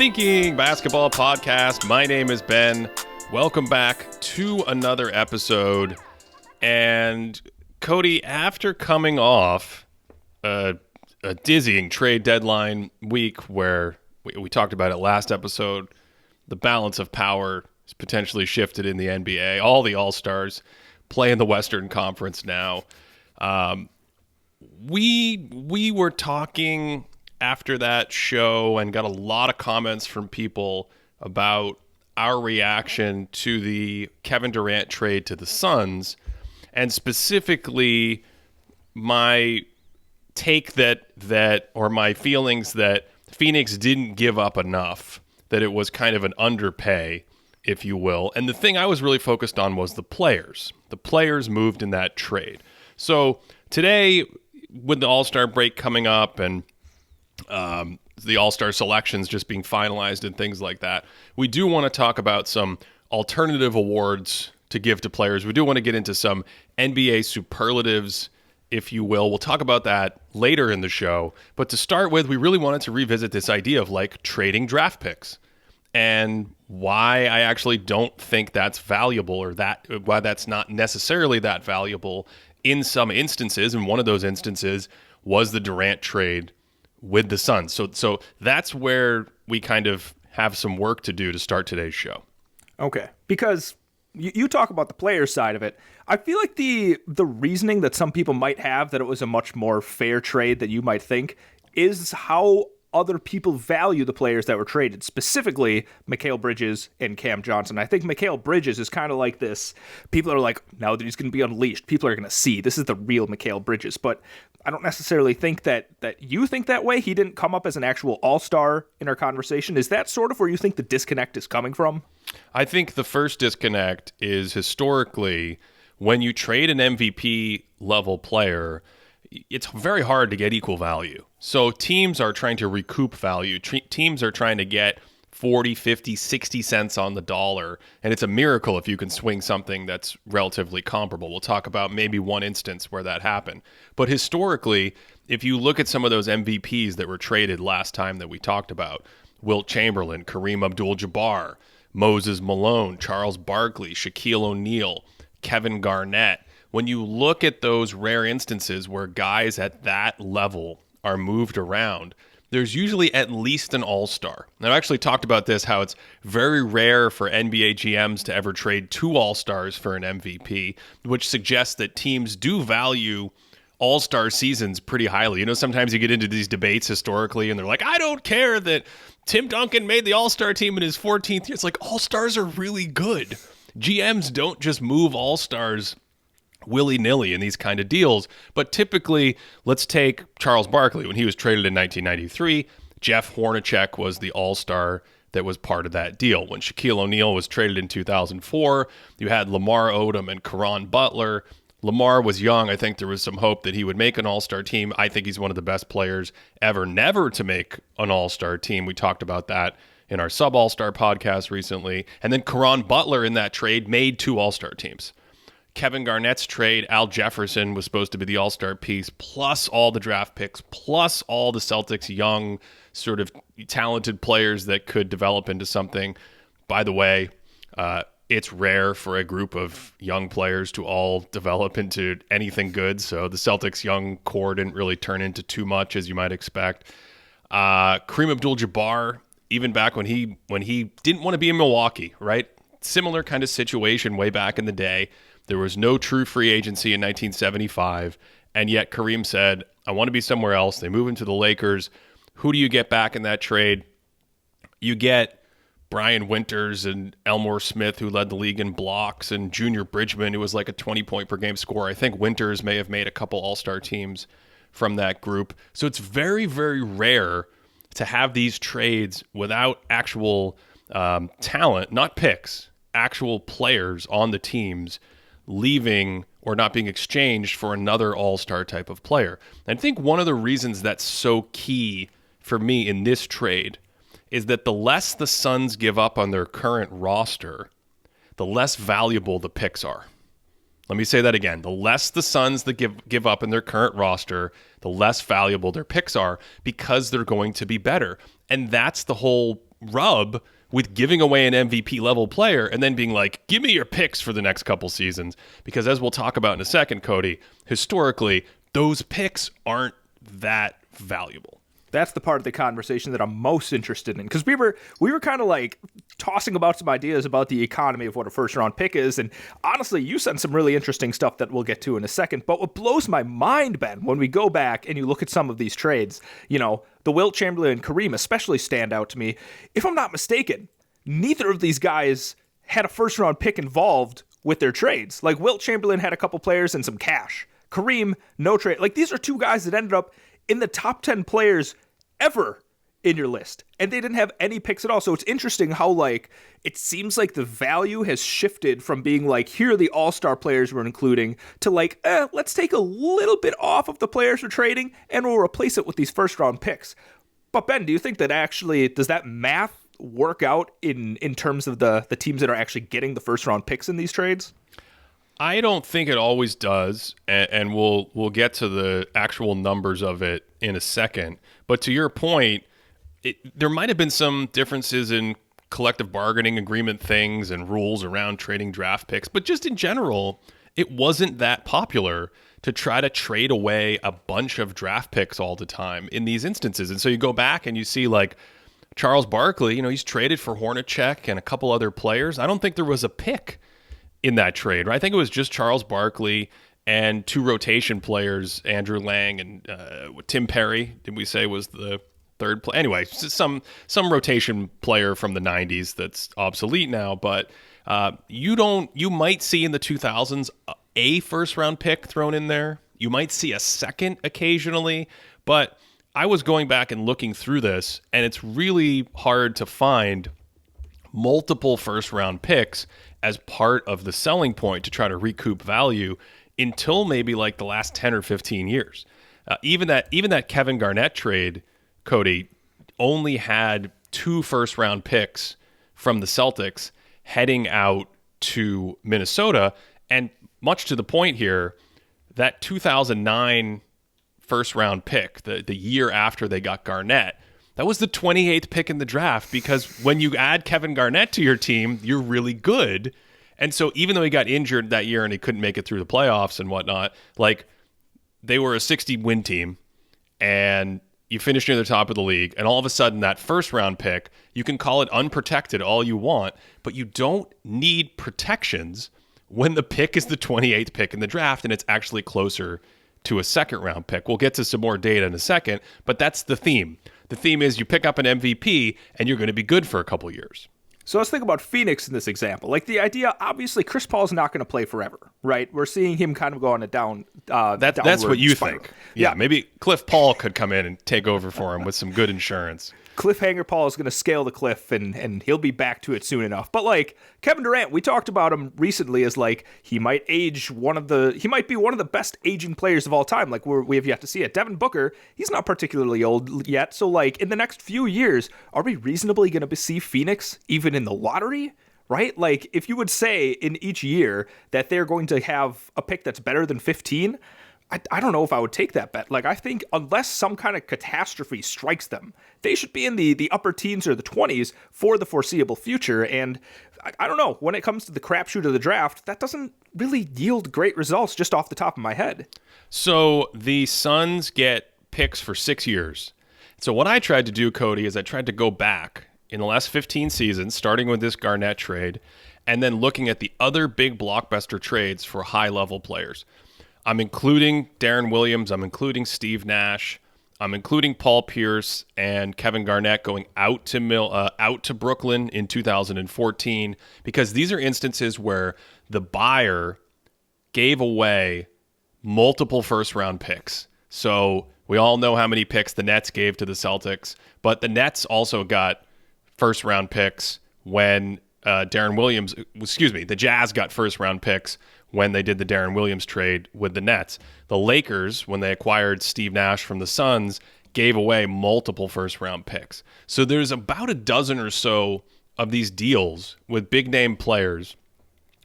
Thinking Basketball Podcast. My name is Ben. Welcome back to another episode. And Cody, after coming off a dizzying trade deadline week where we talked about it last episode, the balance of power is potentially shifted in the NBA. All the All-Stars play in the Western Conference now. We were talking after that show and got a lot of comments from people about our reaction to the Kevin Durant trade to the Suns, and specifically my take or my feelings that Phoenix didn't give up enough, that it was kind of an underpay, if you will. And the thing I was really focused on was the players. The players moved in that trade. So today, with the All-Star break coming up and the All-Star selections just being finalized and things like that, we do want to talk about some alternative awards to give to players. We do want to get into some NBA superlatives, if you will. We'll talk about that later in the show. But to start with, we really wanted to revisit this idea of like trading draft picks and why I actually don't think that's valuable, or why that's not necessarily that valuable in some instances. And one of those instances was the Durant trade with the Suns. So that's where we kind of have some work to do to start today's show. Okay, because you talk about the player side of it. I feel like the reasoning that some people might have that it was a much more fair trade than you might think is how other people value the players that were traded, specifically Mikal Bridges and Cam Johnson. I think Mikal Bridges is kind of like this. People are like, now that he's going to be unleashed, people are going to see this is the real Mikal Bridges. But I don't necessarily think that you think that way. He didn't come up as an actual all-star in our conversation. Is that sort of where you think the disconnect is coming from? I think the first disconnect is historically when you trade an MVP level player, it's very hard to get equal value. So teams are trying to recoup value. Teams are trying to get 40, 50, 60 cents on the dollar. And it's a miracle if you can swing something that's relatively comparable. We'll talk about maybe one instance where that happened. But historically, if you look at some of those MVPs that were traded last time that we talked about, Wilt Chamberlain, Kareem Abdul-Jabbar, Moses Malone, Charles Barkley, Shaquille O'Neal, Kevin Garnett, when you look at those rare instances where guys at that level are moved around, there's usually at least an all-star. And I've actually talked about this, how it's very rare for NBA GMs to ever trade two all-stars for an MVP, which suggests that teams do value all-star seasons pretty highly. You know, sometimes you get into these debates historically, and they're like, I don't care that Tim Duncan made the all-star team in his 14th year. It's like, all-stars are really good. GMs don't just move all-stars willy-nilly in these kind of deals. But typically, let's take Charles Barkley. When he was traded in 1993, Jeff Hornacek was the all-star that was part of that deal. When Shaquille O'Neal was traded in 2004, you had Lamar Odom and Caron Butler. Lamar was young. I think there was some hope that he would make an all-star team. I think he's one of the best players ever never to make an all-star team. We talked about that in our sub-all-star podcast recently. And then Caron Butler in that trade made two all-star teams. Kevin Garnett's trade, Al Jefferson was supposed to be the all-star piece, plus all the draft picks, plus all the Celtics' young, sort of talented players that could develop into something. By the way, it's rare for a group of young players to all develop into anything good, so the Celtics' young core didn't really turn into too much, as you might expect. Kareem Abdul-Jabbar, even back when he didn't want to be in Milwaukee, right? Similar kind of situation way back in the day. There was no true free agency in 1975, and yet Kareem said, I want to be somewhere else. They move him to the Lakers. Who do you get back in that trade? You get Brian Winters and Elmore Smith, who led the league in blocks, and Junior Bridgman, who was like a 20-point-per-game scorer. I think Winters may have made a couple all-star teams from that group. So it's very, very rare to have these trades without actual talent, not picks, actual players on the teams leaving or not being exchanged for another all-star type of player. And I think one of the reasons that's so key for me in this trade is that the less the Suns give up on their current roster, the less valuable the picks are. Let me say that again. The less the Suns that give up in their current roster, the less valuable their picks are because they're going to be better. And that's the whole rub with giving away an MVP level player and then being like, give me your picks for the next couple seasons. Because as we'll talk about in a second, Cody, historically, those picks aren't that valuable. That's the part of the conversation that I'm most interested in, because we were kind of like tossing about some ideas about the economy of what a first round pick is, and honestly, you sent some really interesting stuff that we'll get to in a second. But what blows my mind, Ben, when we go back and you look at some of these trades, the Wilt Chamberlain and Kareem especially stand out to me. If I'm not mistaken, neither of these guys had a first round pick involved with their trades. Like, Wilt Chamberlain had a couple players and some cash. Kareem, no trade. Like, these are two guys that ended up in the top 10 players ever in your list, and they didn't have any picks at all. So it's interesting how, like, it seems like the value has shifted from being like, here are the all-star players we're including, to like, let's take a little bit off of the players we're trading and we'll replace it with these first round picks. But Ben, do you think that actually, does that math work out in terms of the teams that are actually getting the first round picks in these trades? I don't think it always does, and we'll get to the actual numbers of it in a second. But to your point, there might have been some differences in collective bargaining agreement things and rules around trading draft picks. But just in general, it wasn't that popular to try to trade away a bunch of draft picks all the time in these instances. And so you go back and you see, like, Charles Barkley, he's traded for Hornacek and a couple other players. I don't think there was a pick in that trade, right? I think it was just Charles Barkley and two rotation players, Andrew Lang and Tim Perry, did we say was the third player? Anyway, some rotation player from the 90s that's obsolete now, but you might see in the 2000s a first round pick thrown in there. You might see a second occasionally, but I was going back and looking through this, and it's really hard to find multiple first round picks as part of the selling point to try to recoup value until maybe like the last 10 or 15 years. Even that Kevin Garnett trade, Cody, only had 2 first round picks from the Celtics heading out to Minnesota. And much to the point here, that 2009 first round pick, the year after they got Garnett, that was the 28th pick in the draft, because when you add Kevin Garnett to your team, you're really good. And so even though he got injured that year and he couldn't make it through the playoffs and whatnot, like, they were a 60-win team, and you finish near the top of the league, and all of a sudden that first round pick, you can call it unprotected all you want, but you don't need protections when the pick is the 28th pick in the draft and it's actually closer to a second round pick. We'll get to some more data in a second, but that's the theme. The theme is you pick up an MVP and you're going to be good for a couple years. So let's think about Phoenix in this example. Like, the idea, obviously, Chris Paul's not going to play forever, right? We're seeing him kind of go on a that's what you spiral. think. Yeah, maybe Cliff Paul could come in and take over for him with some good insurance. Cliffhanger Paul is going to scale the cliff, and he'll be back to it soon enough. But like Kevin Durant, we talked about him recently as like he might be one of the best aging players of all time. Like, we have yet to see it. Devin Booker, he's not particularly old yet. So like, in the next few years, are we reasonably going to see Phoenix even in the lottery? Right? Like, if you would say in each year that they're going to have a pick that's better than 15, I don't know if I would take that bet. Like, I think unless some kind of catastrophe strikes them, they should be in the upper teens or the 20s for the foreseeable future. And I don't know, when it comes to the crapshoot of the draft, that doesn't really yield great results just off the top of my head. So the Suns get picks for 6 years. So what I tried to do, Cody, is I tried to go back in the last 15 seasons, starting with this Garnett trade, and then looking at the other big blockbuster trades for high-level players. I'm including Darren Williams. I'm including Steve Nash. I'm including Paul Pierce and Kevin Garnett going out to Brooklyn in 2014, because these are instances where the buyer gave away multiple first-round picks. So we all know how many picks the Nets gave to the Celtics, but the Nets also got first-round picks when the Jazz got first-round picks when they did the Darren Williams trade with the Nets. The Lakers, when they acquired Steve Nash from the Suns, gave away multiple first-round picks. So there's about a dozen or so of these deals with big-name players,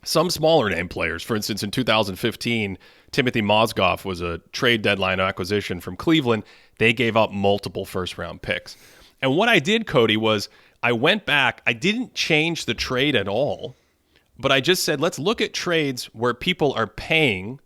some smaller-name players. For instance, in 2015, Timothy Mozgov was a trade deadline acquisition from Cleveland. They gave up multiple first-round picks. And what I did, Cody, was I went back. I didn't change the trade at all, but I just said, let's look at trades where people are paying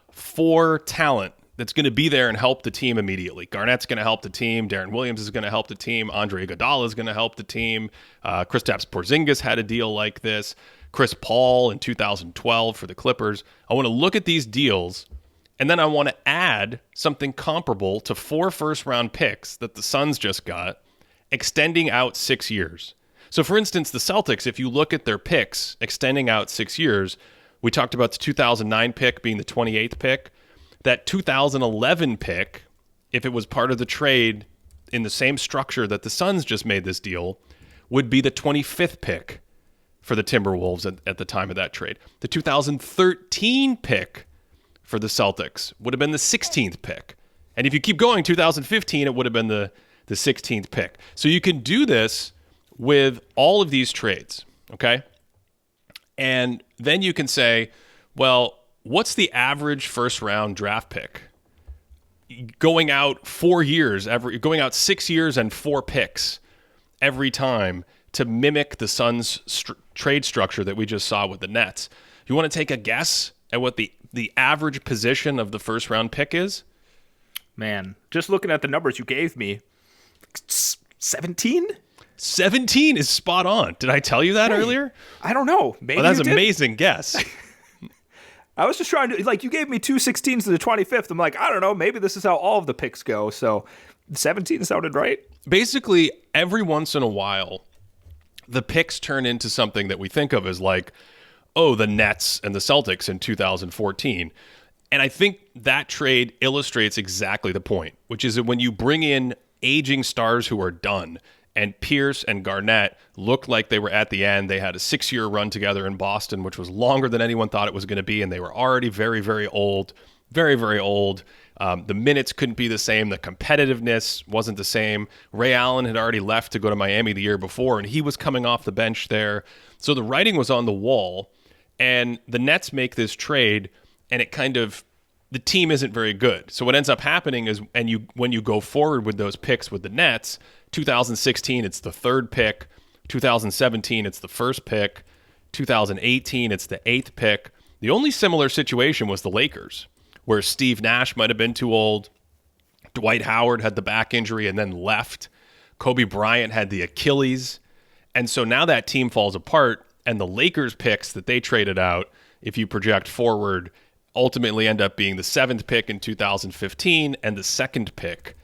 for talent that's going to be there and help the team immediately. Garnett's going to help the team. Darren Williams is going to help the team. Andre Iguodala is going to help the team. Kristaps Porzingis had a deal like this. Chris Paul in 2012 for the Clippers. I want to look at these deals, and then I want to add something comparable to 4 first-round picks that the Suns just got, extending out 6 years. So, for instance, the Celtics, if you look at their picks extending out 6 years, we talked about the 2009 pick being the 28th pick. That 2011 pick, if it was part of the trade in the same structure that the Suns just made this deal, would be the 25th pick for the Timberwolves at the time of that trade. The 2013 pick for the Celtics would have been the 16th pick. And if you keep going, 2015, it would have been the 16th pick. So you can do this with all of these trades, okay? And then you can say, well, what's the average first-round draft pick? Going out 4 years, going out 6 years and 4 picks every time to mimic the Suns' trade structure that we just saw with the Nets. You want to take a guess at what the average position of the first-round pick is? Man, just looking at the numbers you gave me, 17? 17 is spot on. Did I tell you that earlier? I don't know. Maybe that's you an did. Amazing guess. I was just trying to, like, you gave me 2 16s to the 25th. I'm like, I don't know. Maybe this is how all of the picks go. So 17 sounded right. Basically, every once in a while, the picks turn into something that we think of as like, oh, the Nets and the Celtics in 2014. And I think that trade illustrates exactly the point, which is that when you bring in aging stars who are done, and Pierce and Garnett looked like they were at the end. They had a 6-year run together in Boston, which was longer than anyone thought it was going to be, and they were already very, very old, very, very old. The minutes couldn't be the same. The competitiveness wasn't the same. Ray Allen had already left to go to Miami the year before, and he was coming off the bench there. So the writing was on the wall, and the Nets make this trade, and it kind of, the team isn't very good. So what ends up happening is, when you go forward with those picks with the Nets, 2016, it's the 3rd pick. 2017, it's the 1st pick. 2018, it's the 8th pick. The only similar situation was the Lakers, where Steve Nash might have been too old. Dwight Howard had the back injury and then left. Kobe Bryant had the Achilles. And so now that team falls apart, and the Lakers picks that they traded out, if you project forward, ultimately end up being the 7th pick in 2015 and the 2nd pick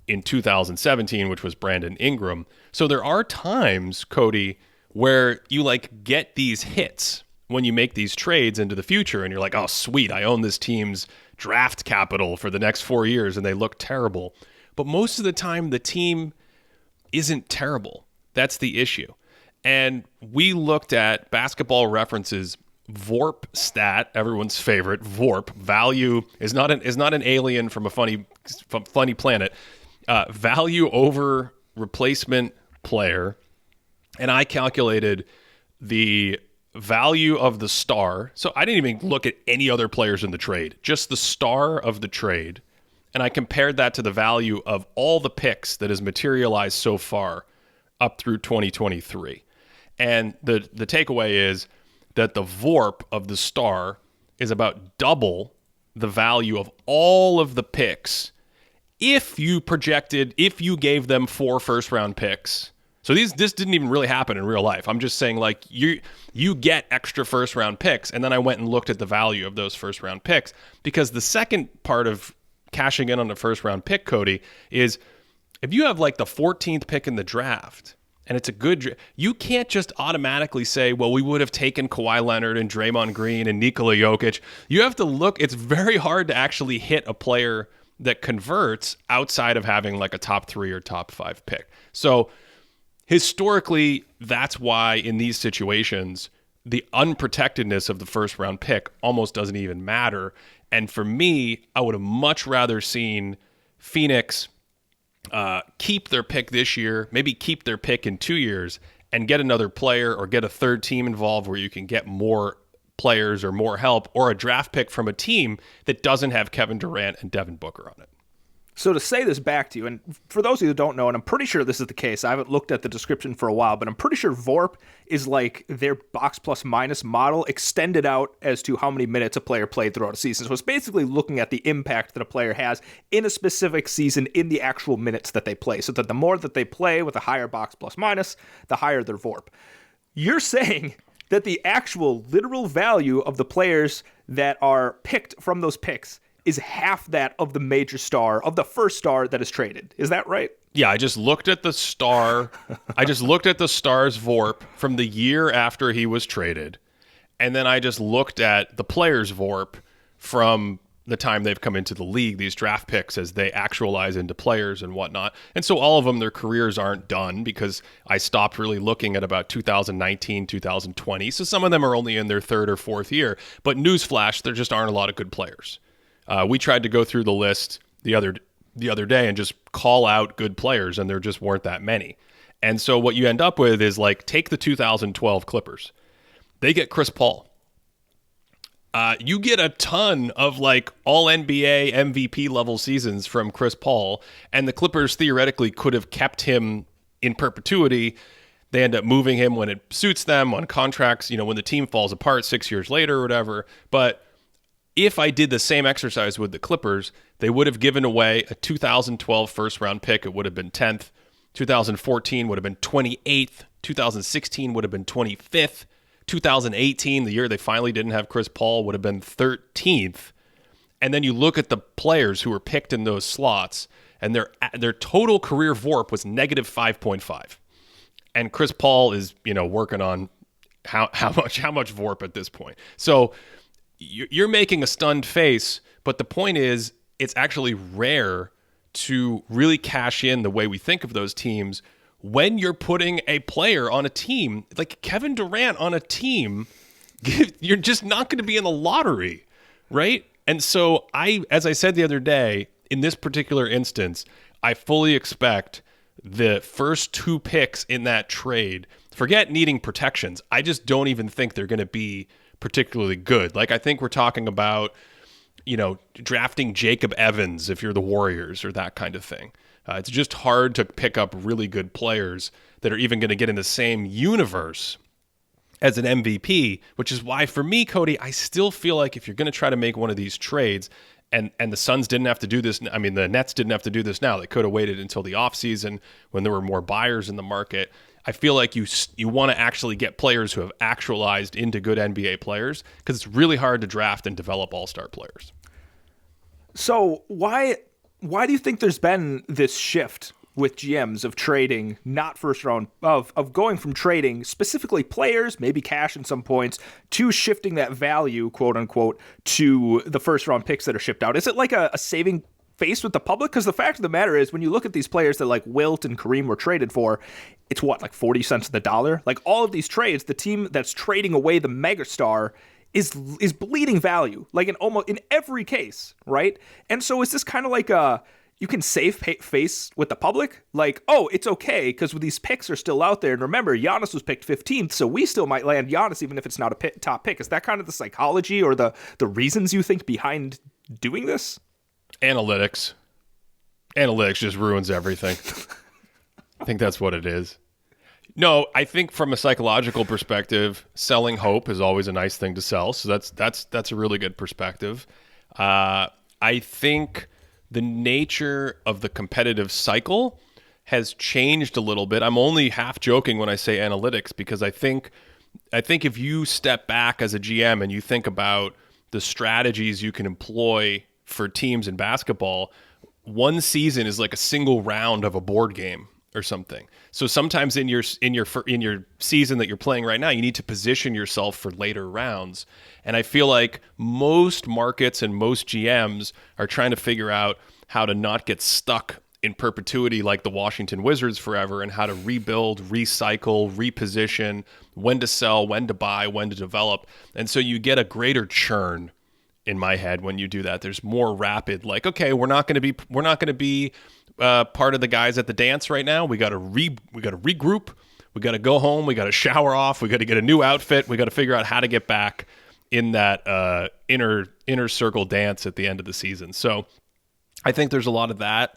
in 2017, which was Brandon Ingram. So there are times, Cody, where you like get these hits when you make these trades into the future, and you're like, oh, sweet, I own this team's draft capital for the next 4 years, and they look terrible. But most of the time, the team isn't terrible. That's the issue. And we looked at Basketball Reference's VORP stat, everyone's favorite. VORP, value, is not an alien from a funny planet. Value over replacement player. And I calculated the value of the star. So I didn't even look at any other players in the trade, just the star of the trade. And I compared that to the value of all the picks that has materialized so far up through 2023. And the takeaway is that the VORP of the star is about double the value of all of the picks if you gave them 4 first-round picks. So this didn't even really happen in real life. I'm just saying, like, you get extra first-round picks, and then I went and looked at the value of those first-round picks, because the second part of cashing in on a first-round pick, Cody, is if you have, like, the 14th pick in the draft, and it's a good, you can't just automatically say, well, we would have taken Kawhi Leonard and Draymond Green and Nikola Jokic. You have to look. It's very hard to actually hit a player that converts outside of having like a top 3 or top 5 pick. So historically, that's why in these situations, the unprotectedness of the first round pick almost doesn't even matter. And for me, I would have much rather seen Phoenix keep their pick this year, maybe keep their pick in 2 years, and get another player or get a third team involved where you can get more players or more help, or a draft pick from a team that doesn't have Kevin Durant and Devin Booker on it. So to say this back to you, and for those of you who don't know, and I'm pretty sure this is the case, I haven't looked at the description for a while, but I'm pretty sure VORP is like their box plus minus model extended out as to how many minutes a player played throughout a season. So it's basically looking at the impact that a player has in a specific season in the actual minutes that they play. So that the more that they play with a higher box plus minus, the higher their VORP. You're saying that the actual literal value of the players that are picked from those picks is half that of the major star, of the first star that is traded. Is that right? Yeah, I just looked at the star. I just looked at the star's VORP from the year after he was traded. And then I just looked at the player's VORP from the time they've come into the league, these draft picks as they actualize into players and whatnot. And so all of them, their careers aren't done because I stopped really looking at about 2019, 2020. So some of them are only in their third or fourth year. But newsflash, there just aren't a lot of good players. We tried to go through the list the other day and just call out good players, and there just weren't that many. And so what you end up with is like, take the 2012 Clippers. They get Chris Paul. You get a ton of like all NBA MVP level seasons from Chris Paul, and the Clippers theoretically could have kept him in perpetuity. They end up moving him when it suits them on contracts, when the team falls apart 6 years later or whatever. But if I did the same exercise with the Clippers, they would have given away a 2012 first round pick. It would have been 10th. 2014 would have been 28th. 2016 would have been 25th. 2018, the year they finally didn't have Chris Paul, would have been 13th. And then you look at the players who were picked in those slots, and their total career VORP was negative 5.5. And Chris Paul is, working on how much VORP at this point. So you're making a stunned face, but the point is, it's actually rare to really cash in the way we think of those teams when you're putting a player on a team like Kevin Durant on a team. You're just not going to be in the lottery, right? And so as I said the other day, in this particular instance, I fully expect the first two picks in that trade, forget needing protections, I just don't even think they're going to be particularly good. Like, I think we're talking about, drafting Jacob Evans if you're the Warriors or that kind of thing. It's just hard to pick up really good players that are even going to get in the same universe as an MVP, which is why for me, Cody, I still feel like if you're going to try to make one of these trades, and the Suns didn't have to do this, I mean, the Nets didn't have to do this now. They could have waited until the offseason when there were more buyers in the market. I feel like you want to actually get players who have actualized into good NBA players, because it's really hard to draft and develop all-star players. So why do you think there's been this shift with GMs of trading, not first round, of going from trading specifically players, maybe cash in some points, to shifting that value, quote unquote, to the first round picks that are shipped out? Is it like a saving face with the public? Because the fact of the matter is, when you look at these players that like Wilt and Kareem were traded for, it's like 40 cents on the dollar. Like, all of these trades, the team that's trading away the megastar is bleeding value, like in every case, right? And so is this kind of like you can save face with the public? Like, oh, it's okay because these picks are still out there. And remember, Giannis was picked 15th, so we still might land Giannis even if it's not a top pick. Is that kind of the psychology or the reasons you think behind doing this? Analytics just ruins everything. I think that's what it is. No, I think from a psychological perspective, selling hope is always a nice thing to sell. So that's a really good perspective. I think the nature of the competitive cycle has changed a little bit. I'm only half joking when I say analytics, because I think if you step back as a GM and you think about the strategies you can employ for teams in basketball, one season is like a single round of a board game or something. So sometimes in your season that you're playing right now, you need to position yourself for later rounds. And I feel like most markets and most GMs are trying to figure out how to not get stuck in perpetuity like the Washington Wizards forever, and how to rebuild, recycle, reposition, when to sell, when to buy, when to develop. And so you get a greater churn in my head when you do that. There's more rapid, like, okay, we're not going to be part of the guys at the dance right now. We got to regroup. We got to go home. We got to shower off. We got to get a new outfit. We got to figure out how to get back in that inner circle dance at the end of the season. So I think there's a lot of that.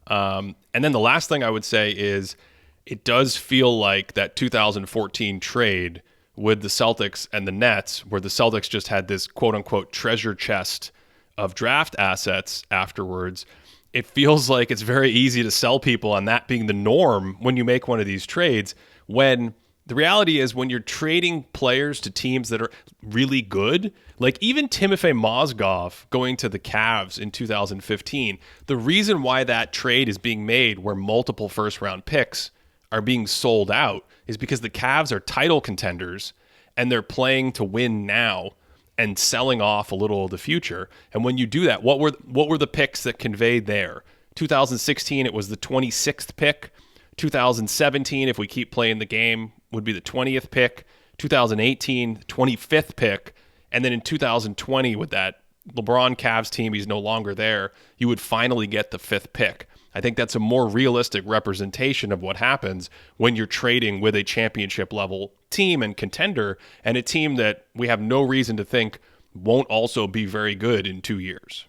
And then the last thing I would say is it does feel like that 2014 trade with the Celtics and the Nets, where the Celtics just had this quote unquote treasure chest of draft assets afterwards. It feels like it's very easy to sell people on that being the norm when you make one of these trades, when the reality is when you're trading players to teams that are really good, like even Timofey Mozgov going to the Cavs in 2015, the reason why that trade is being made where multiple first-round picks are being sold out is because the Cavs are title contenders and they're playing to win now and selling off a little of the future. And when you do that, what were the picks that conveyed there? 2016, it was the 26th pick. 2017, if we keep playing the game, would be the 20th pick. 2018, 25th pick. And then in 2020, with that LeBron Cavs team, he's no longer there, you would finally get the 5th pick. I think that's a more realistic representation of what happens when you're trading with a championship level team and contender, and a team that we have no reason to think won't also be very good in 2 years.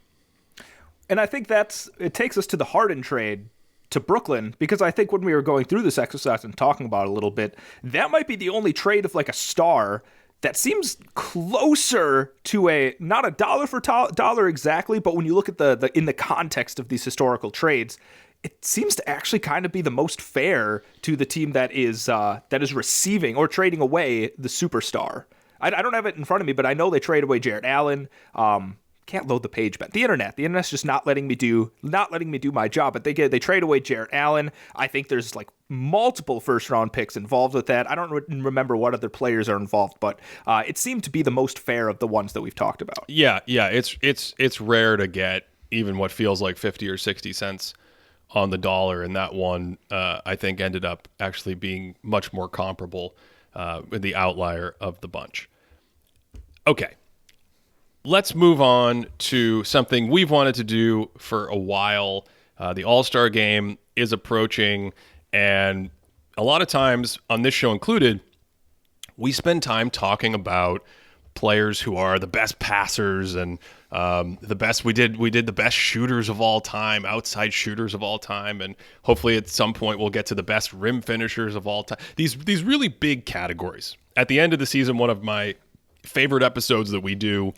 And I think it takes us to the Harden trade to Brooklyn, because I think when we were going through this exercise and talking about it a little bit, that might be the only trade of like a star that seems closer to not a dollar for dollar exactly, but when you look at the in the context of these historical trades, it seems to actually kind of be the most fair to the team that is receiving or trading away the superstar. I don't have it in front of me, but I know they trade away Jarrett Allen. Can't load the page, but the internet's just not letting me do my job. But they trade away Jarrett Allen. I think there's like multiple first round picks involved with that. I don't remember what other players are involved, but it seemed to be the most fair of the ones that we've talked about. Yeah, it's rare to get even what feels like 50 or 60 cents on the dollar, and that one I think ended up actually being much more comparable with the outlier of the bunch. Okay. Let's move on to something we've wanted to do for a while. The All-Star Game is approaching, and a lot of times, on this show included, we spend time talking about players who are the best passers and the best. We did the best shooters of all time, outside shooters of all time, and hopefully at some point we'll get to the best rim finishers of all time. These really big categories. At the end of the season, one of my favorite episodes that we do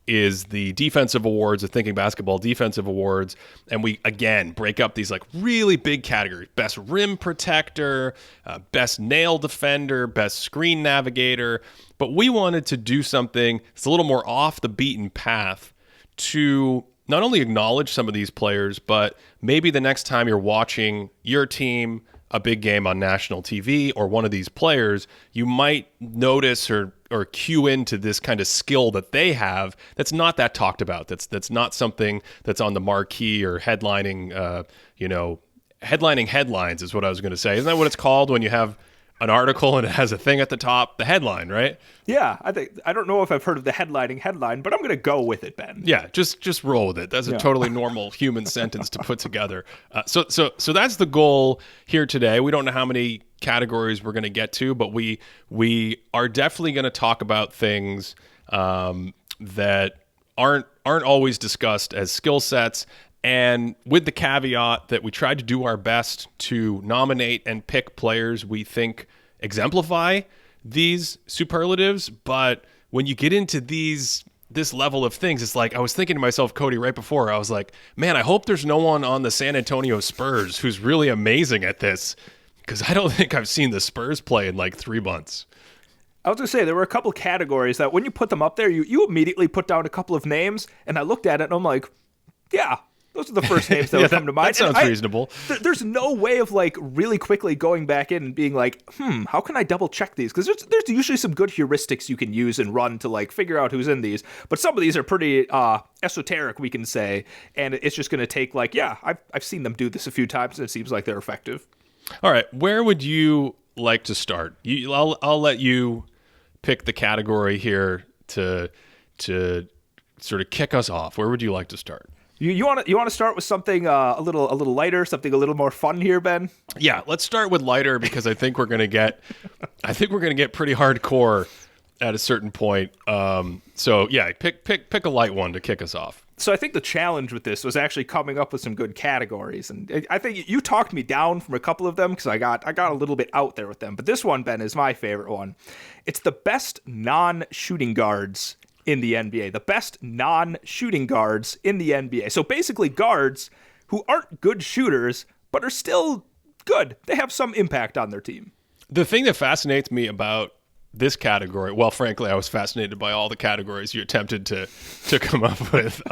is the defensive awards, the Thinking Basketball defensive awards. And we, again, break up these like really big categories: best rim protector, best nail defender, best screen navigator. But we wanted to do something that's a little more off the beaten path to not only acknowledge some of these players, but maybe the next time you're watching your team, a big game on national TV, or one of these players, you might notice or cue into this kind of skill that they have that's not that talked about. That's not something that's on the marquee or headlining, headlining headlines is what I was going to say. Isn't that what it's called when you have an article and it has a thing at the top, the headline, right? Yeah, I don't know if I've heard of the headlining headline, but I'm going to go with it, Ben. Yeah, just roll with it. That's a totally normal human sentence to put together. So that's the goal here today. We don't know how many categories we're going to get to, but we are definitely going to talk about things that aren't always discussed as skill sets. And with the caveat that we tried to do our best to nominate and pick players we think exemplify these superlatives. But when you get into this level of things, it's like I was thinking to myself, Cody, right before, I was like, man, I hope there's no one on the San Antonio Spurs who's really amazing at this, because I don't think I've seen the Spurs play in like 3 months. I was going to say, there were a couple categories that when you put them up there, you immediately put down a couple of names, and I looked at it and I'm like, yeah, those are the first names that would come to mind. That sounds reasonable. There's no way of like really quickly going back in and being like, how can I double check these? Because there's usually some good heuristics you can use and run to like figure out who's in these. But some of these are pretty esoteric, we can say, and it's just going to take like, I've seen them do this a few times and it seems like they're effective. All right, where would you like to start? I'll let you pick the category here to sort of kick us off. Where would you like to start? You want to start with something a little lighter, something a little more fun here, Ben? Yeah, let's start with lighter because I think we're gonna get pretty hardcore at a certain point. So yeah, pick a light one to kick us off. So I think the challenge with this was actually coming up with some good categories, and I think you talked me down from a couple of them because I got a little bit out there with them. But this one, Ben, is my favorite one. It's the best non-shooting guards in the NBA. The best non-shooting guards in the NBA. So basically, guards who aren't good shooters but are still good. They have some impact on their team. The thing that fascinates me about this category, well, frankly, I was fascinated by all the categories you attempted to come up with.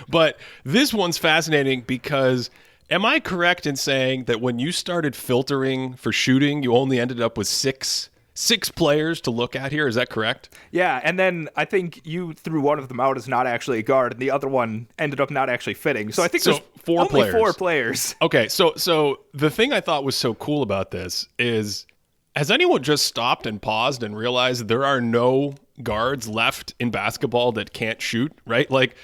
But this one's fascinating because am I correct in saying that when you started filtering for shooting, you only ended up with six players to look at here? Is that correct? Yeah, and then I think you threw one of them out as not actually a guard, and the other one ended up not actually fitting. So I think there's only four players. Okay, so the thing I thought was so cool about this is, has anyone just stopped and paused and realized there are no guards left in basketball that can't shoot, right? Like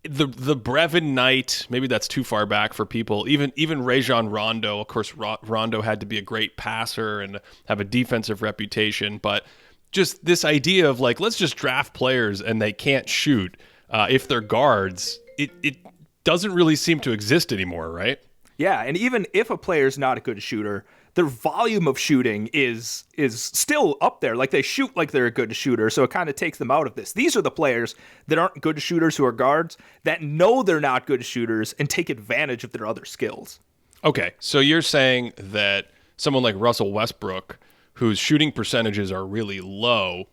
the Brevin Knight, maybe that's too far back for people. Even Rajon Rondo, of course, Rondo had to be a great passer and have a defensive reputation, but just this idea of like, let's just draft players and they can't shoot if they're guards, it doesn't really seem to exist anymore, right? Yeah, and even if a player's not a good shooter, their volume of shooting is still up there. Like, they shoot like they're a good shooter, so it kind of takes them out of this. These are the players that aren't good shooters who are guards that know they're not good shooters and take advantage of their other skills. Okay, so you're saying that someone like Russell Westbrook, whose shooting percentages are really low,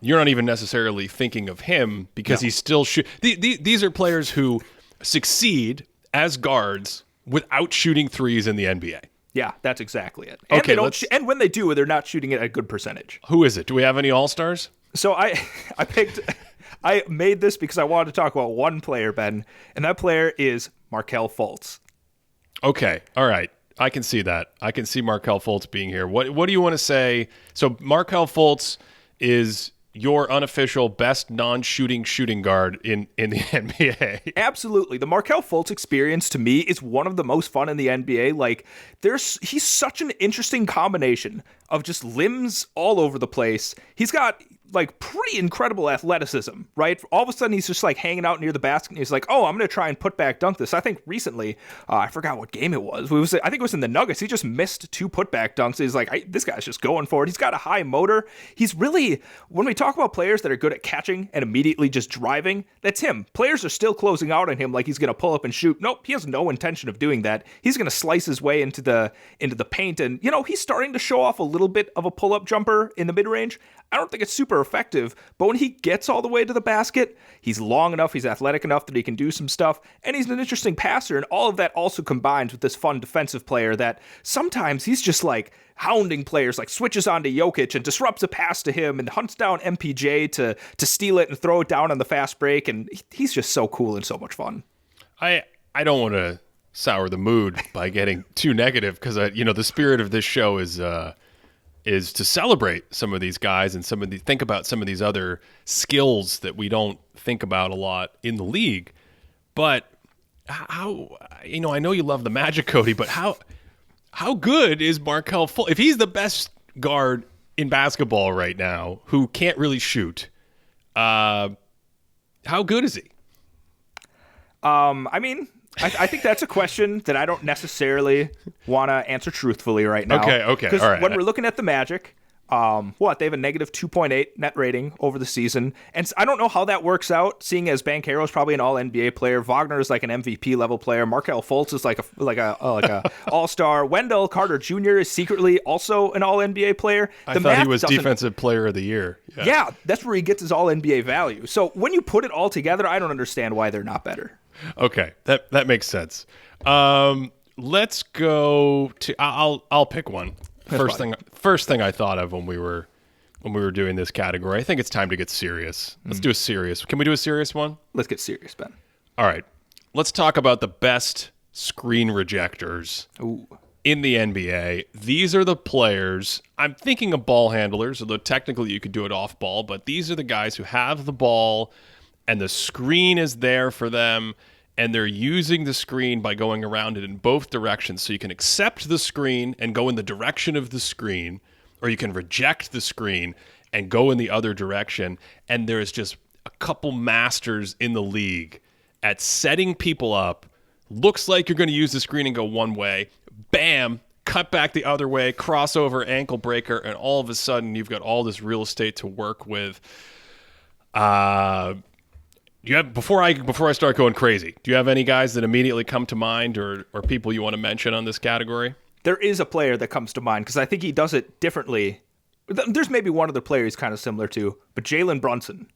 you're not even necessarily thinking of him because he's still these are players who succeed as guards without shooting threes in the NBA. Yeah, that's exactly it. And okay, and when they do, they're not shooting it at a good percentage. Who is it? Do we have any all-stars? So I made this because I wanted to talk about one player, Ben, and that player is Markelle Fultz. Okay, all right. I can see that. I can see Markelle Fultz being here. What do you want to say? So Markelle Fultz is your unofficial best non-shooting shooting guard in the NBA. Absolutely. The Markelle Fultz experience to me is one of the most fun in the NBA. Like, he's such an interesting combination of just limbs all over the place. He's got like pretty incredible athleticism, right? All of a sudden he's just like hanging out near the basket and he's like, oh, I'm going to try and put back dunk this. I think recently, I forgot what game it was. I think it was in the Nuggets. He just missed 2 putback dunks. He's like, this guy's just going for it. He's got a high motor. He's really, when we talk about players that are good at catching and immediately just driving, that's him. Players are still closing out on him like he's going to pull up and shoot. Nope, he has no intention of doing that. He's going to slice his way into the paint. And, he's starting to show off a little bit of a pull-up jumper in the mid-range. I don't think it's super effective, but when he gets all the way to the basket, he's long enough, he's athletic enough that he can do some stuff, and he's an interesting passer, and all of that also combines with this fun defensive player that sometimes he's just like hounding players, like switches onto Jokic and disrupts a pass to him and hunts down MPJ to steal it and throw it down on the fast break, and he's just so cool and so much fun. I don't want to sour the mood by getting too negative because the spirit of this show is to celebrate some of these guys and think about some of these other skills that we don't think about a lot in the league. But how, I know you love the Magic, Cody, but how good is Markelle Fultz? If he's the best guard in basketball right now who can't really shoot, how good is he? I think that's a question that I don't necessarily want to answer truthfully right now. Okay, all right. When we're looking at the Magic, they have a negative 2.8 net rating over the season. And I don't know how that works out, seeing as Banchero is probably an all-NBA player. Wagner is like an MVP level player. Markelle Fultz is like a all-star. Wendell Carter Jr. is secretly also an all-NBA player. I thought he was defensive player of the year. Yeah, that's where he gets his all-NBA value. So when you put it all together, I don't understand why they're not better. Okay, that makes sense. Let's go to. I'll pick one. First thing I thought of when we were doing this category. I think it's time to get serious. Let's do a serious. Can we do a serious one? Let's get serious, Ben. All right. Let's talk about the best screen rejectors in the NBA. These are the players. I'm thinking of ball handlers, although technically you could do it off ball, but these are the guys who have the ball and the screen is there for them, and they're using the screen by going around it in both directions. So you can accept the screen and go in the direction of the screen, or you can reject the screen and go in the other direction. And there's just a couple masters in the league at setting people up. Looks like you're going to use the screen and go one way. Bam! Cut back the other way, crossover, ankle breaker, and all of a sudden you've got all this real estate to work with. You have before I start going crazy, do you have any guys that immediately come to mind or people you want to mention on this category? There is a player that comes to mind because I think he does it differently. There's maybe one other player he's kind of similar to, but Jalen Brunson,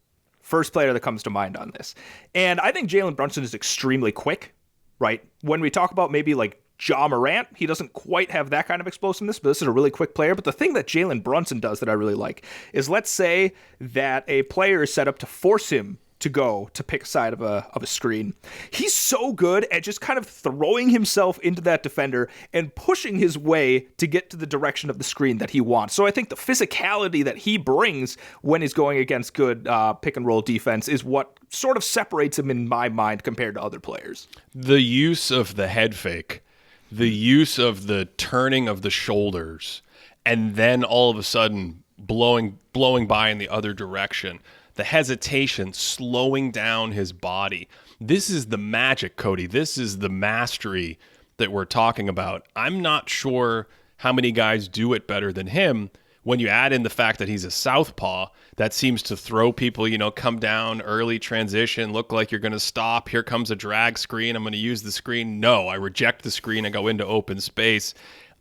first player that comes to mind on this. And I think Jalen Brunson is extremely quick, right? When we talk about maybe like Ja Morant, he doesn't quite have that kind of explosiveness, but this is a really quick player. But the thing that Jalen Brunson does that I really like is, let's say that a player is set up to force him to go to pick a side of a screen. He's so good at just kind of throwing himself into that defender and pushing his way to get to the direction of the screen that he wants. So I think the physicality that he brings when he's going against good pick and roll defense is what sort of separates him in my mind compared to other players. The use of the head fake, the use of the turning of the shoulders, and then all of a sudden blowing by in the other direction. The hesitation, slowing down his body. This is the magic, Cody. This is the mastery that we're talking about. I'm not sure how many guys do it better than him. When you add in the fact that he's a southpaw, that seems to throw people, come down, early transition, look like you're going to stop. Here comes a drag screen. I'm going to use the screen. No, I reject the screen and go into open space.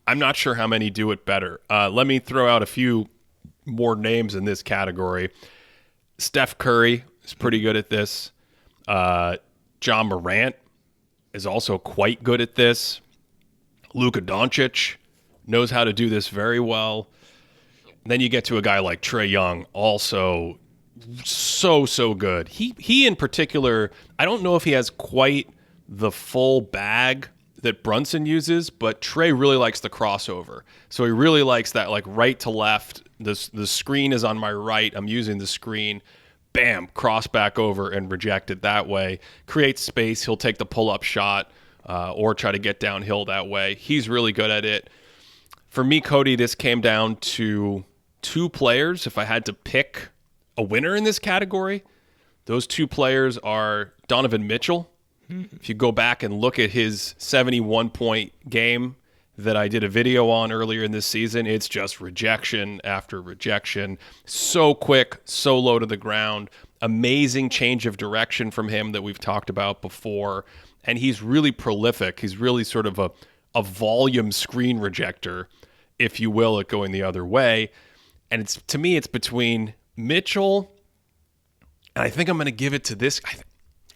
I'm not sure how many do it better. Let me throw out a few more names in this category. Steph Curry is pretty good at this. Ja Morant is also quite good at this. Luka Doncic knows how to do this very well. And then you get to a guy like Trae Young, also so good. He in particular, I don't know if he has quite the full bag that Brunson uses, but Trae really likes the crossover. So he really likes that, like, right to left. The screen is on my right. I'm using the screen. Bam, cross back over and reject it that way. Create space. He'll take the pull-up shot or try to get downhill that way. He's really good at it. For me, Cody, this came down to two players. If I had to pick a winner in this category, those two players are Donovan Mitchell. If you go back and look at his 71-point game that I did a video on earlier in this season, it's just rejection after rejection. So quick, so low to the ground. Amazing change of direction from him that we've talked about before. And he's really prolific. He's really sort of a volume screen rejector, if you will, at going the other way. And to me, it's between Mitchell, and I think I'm going to give it to this.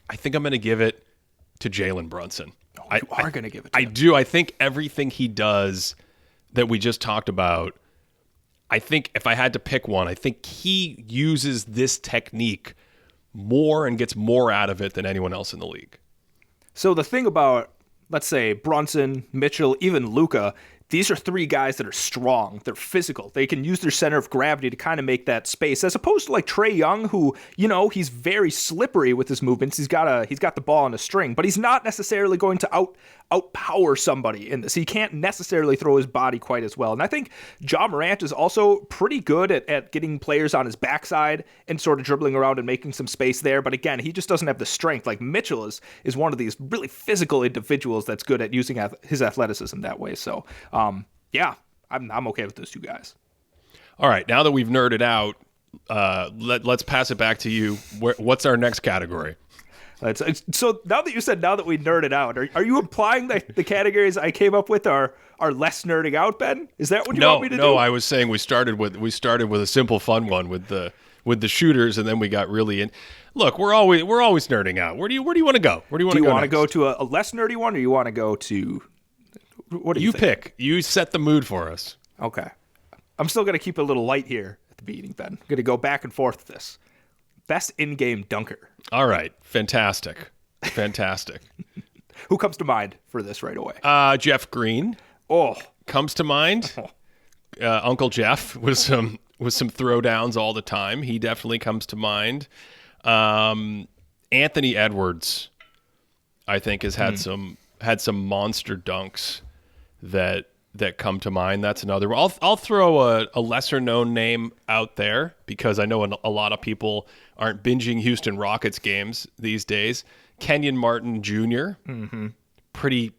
I think I'm going to give it to Jalen Brunson. Oh, you are going to give it to him. I do. I think everything he does that we just talked about, I think if I had to pick one, I think he uses this technique more and gets more out of it than anyone else in the league. So the thing about, let's say, Brunson, Mitchell, even Luka, these are three guys that are strong. They're physical. They can use their center of gravity to kind of make that space, as opposed to like Trae Young, who, he's very slippery with his movements. He's got the ball on a string, but he's not necessarily going to outpower somebody in this. He can't necessarily throw his body quite as well. And I think Ja Morant is also pretty good at getting players on his backside and sort of dribbling around and making some space there. But again, he just doesn't have the strength. Like Mitchell is one of these really physical individuals that's good at using his athleticism that way. So, yeah, I'm okay with those two guys. All right, now that we've nerded out, let's pass it back to you. What's our next category? So now that you said now that we nerded out, are you implying that the categories I came up with are less nerding out, Ben? Is that what you want me to do? No, I was saying we started with a simple fun one with the shooters, and then we got really in. Look, we're always nerding out. Where do you want to go? Where do you want to go? Do you want to go to a less nerdy one, or you want to go to what do you think? Pick. You set the mood for us. Okay. I'm still going to keep it a little light here at the beginning, Ben. I'm going to go back and forth with this. Best in-game dunker. All right. Fantastic. Who comes to mind for this right away? Jeff Green. Oh. Comes to mind. Uncle Jeff with some throwdowns all the time. He definitely comes to mind. Anthony Edwards, I think, has had some monster dunks that that come to mind. That's another. I'll throw a lesser known name out there because I know a lot of people aren't binging Houston Rockets games these days. Kenyon Martin Jr. Pretty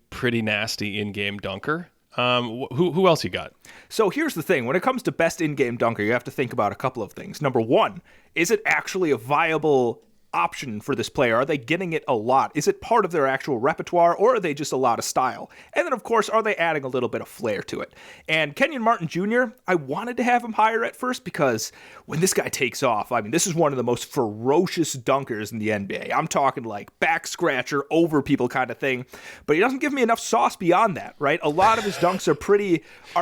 nasty in-game dunker. Who else you got? So here's the thing. When it comes to best in-game dunker, you have to think about a couple of things. Number one, is it actually a viable option for this player? Are they getting it a lot? Is it part of their actual repertoire, or are they just a lot of style? And then, of course, are they adding a little bit of flair to it? And Kenyon Martin Jr., I wanted to have him higher at first because when this guy takes off, I mean, this is one of the most ferocious dunkers in the NBA. I'm talking like back scratcher, over people kind of thing. But he doesn't give me enough sauce beyond that, right? A lot of his dunks are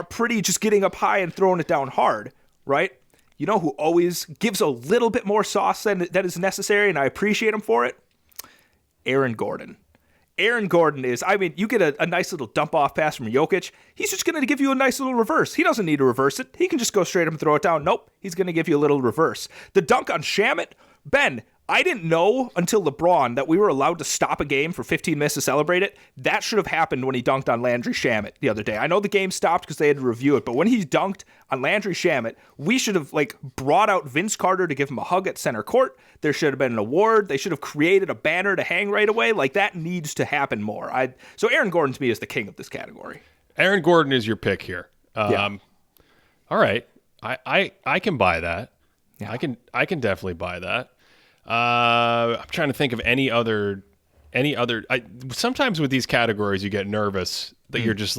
pretty just getting up high and throwing it down hard, right? You know who always gives a little bit more sauce than that is necessary, and I appreciate him for it? Aaron Gordon. Aaron Gordon is, I mean, you get a nice little dump-off pass from Jokic, he's just going to give you a nice little reverse. He doesn't need to reverse it. He can just go straight up and throw it down. Nope, he's going to give you a little reverse. The dunk on Shamet, Ben, I didn't know until LeBron that we were allowed to stop a game for 15 minutes to celebrate it. That should have happened when he dunked on Landry Shamet the other day. I know the game stopped because they had to review it, but when he dunked on Landry Shamet, we should have brought out Vince Carter to give him a hug at center court. There should have been an award. They should have created a banner to hang right away. That needs to happen more. So Aaron Gordon to me is the king of this category. Aaron Gordon is your pick here. Yeah. All right. I can buy that. Yeah. I can definitely buy that. I'm trying to think of any other. Sometimes with these categories, you get nervous that you're just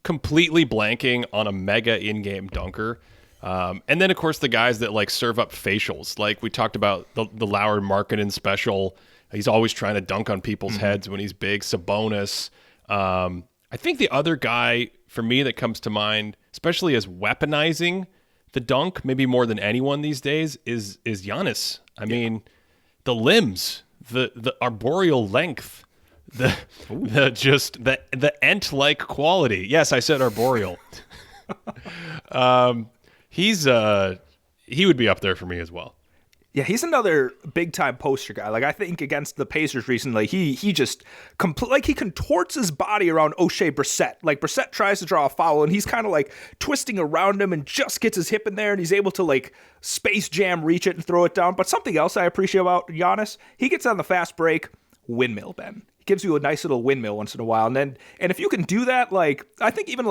completely blanking on a mega in-game dunker. And then of course the guys that serve up facials, like we talked about the Lauer Markkinen special. He's always trying to dunk on people's heads when he's big. Sabonis. I think the other guy for me that comes to mind, especially as weaponizing the dunk, maybe more than anyone these days, is Giannis. I mean, the limbs, the arboreal length, the ant-like quality. Yes, I said arboreal. He would be up there for me as well. Yeah, he's another big-time poster guy. I think against the Pacers recently, he just he contorts his body around O'Shea Brissett. Brissett tries to draw a foul, and he's kind of twisting around him and just gets his hip in there, and he's able to Space Jam reach it and throw it down. But something else I appreciate about Giannis, he gets on the fast break, windmill, Ben. He gives you a nice little windmill once in a while, and if you can do that, I think even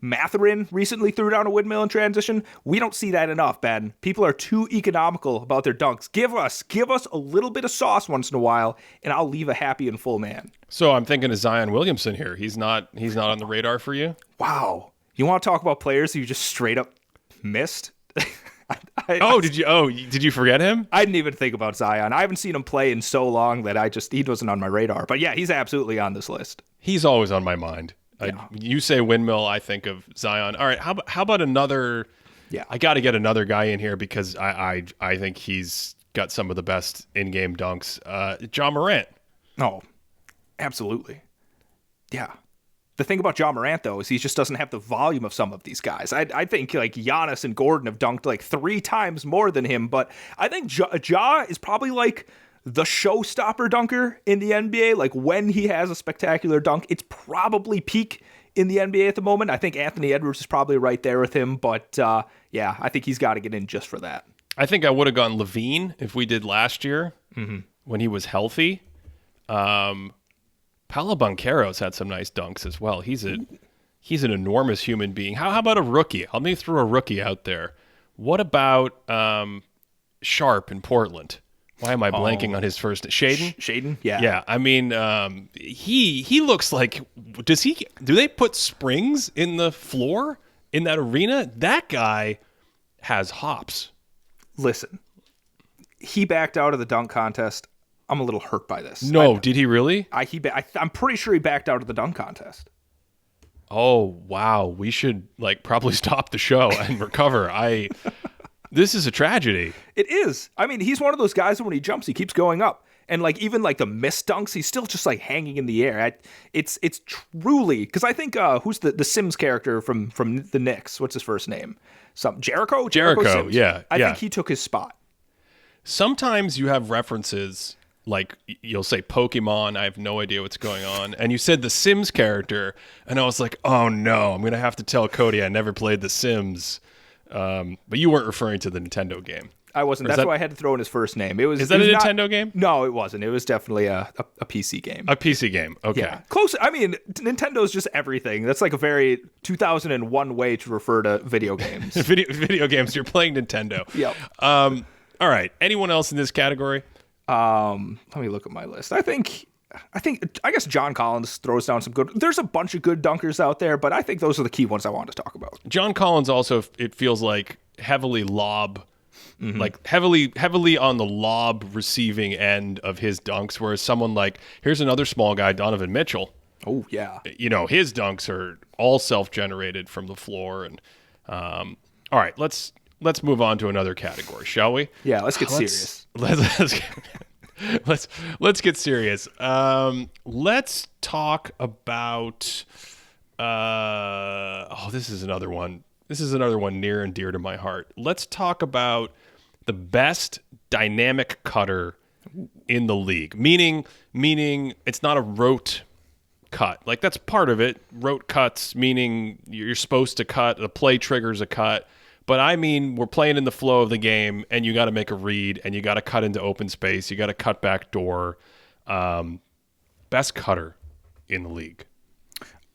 Mathurin recently threw down a windmill in transition. We don't see that enough, Ben. People are too economical about their dunks. Give us a little bit of sauce once in a while, and I'll leave a happy and full man. So I'm thinking of Zion Williamson here. He's not on the radar for you? Wow. You want to talk about players who you just straight up missed? Did you forget him? I didn't even think about Zion. I haven't seen him play in so long that he wasn't on my radar. But yeah, he's absolutely on this list. He's always on my mind. Yeah. You say windmill, I think of Zion. All right, how about another? Yeah, I got to get another guy in here because I think he's got some of the best in-game dunks. Ja Morant. Oh, absolutely. Yeah. The thing about Ja Morant, though, is he just doesn't have the volume of some of these guys. I think Giannis and Gordon have dunked 3 times more than him, but I think Ja is probably the showstopper dunker in the NBA. When he has a spectacular dunk, it's probably peak in the NBA at the moment. I think Anthony Edwards is probably right there with him, but yeah, I think he's got to get in just for that. I think I would have gone Levine if we did last year when he was healthy. Paolo Banchero's had some nice dunks as well. He's an enormous human being. How about a rookie? Let me throw a rookie out there. What about Sharp in Portland? Why am I blanking on his first name? Shaedon? Shaedon, yeah. Yeah, I mean, he looks like, do they put springs in the floor in that arena? That guy has hops. Listen, he backed out of the dunk contest. I'm a little hurt by this. No, did he really? I'm pretty sure he backed out of the dunk contest. Oh, wow. We should probably stop the show and recover. This is a tragedy. It is. I mean, he's one of those guys that when he jumps, he keeps going up. And even the missed dunks, he's still just hanging in the air. It's truly, because I think who's the Sims character from the Knicks? What's his first name? Jericho? Jericho, Sims. yeah. I think he took his spot. Sometimes you have references like you'll say Pokemon, I have no idea what's going on, and you said the Sims character, and I was like, oh no, I'm gonna have to tell Cody I never played the Sims. But you weren't referring to the Nintendo game. I wasn't. That's why I had to throw in his first name. Is that a Nintendo game? No, it wasn't. It was definitely a PC game. A PC game. Okay. Yeah. Close. I mean, Nintendo's just everything. That's like a very 2001 way to refer to video games. Video games. You're playing Nintendo. Yep. All right. Anyone else in this category? Let me look at my list. I guess John Collins throws down some good. There's a bunch of good dunkers out there, but I think those are the key ones I wanted to talk about. John Collins also, it feels like heavily lob. Like heavily on the lob receiving end of his dunks, whereas someone like, here's another small guy, Donovan Mitchell. Oh yeah, his dunks are all self-generated from the floor. And all right, let's move on to another category, shall we? Yeah, let's get serious. Let's get serious. Let's talk about. This is another one. This is another one near and dear to my heart. Let's talk about the best dynamic cutter in the league. Meaning it's not a rote cut. Like, that's part of it. Rote cuts, meaning you're supposed to cut. The play triggers a cut. But I mean, we're playing in the flow of the game, and you got to make a read, and you got to cut into open space. You got to cut back door. Best cutter in the league.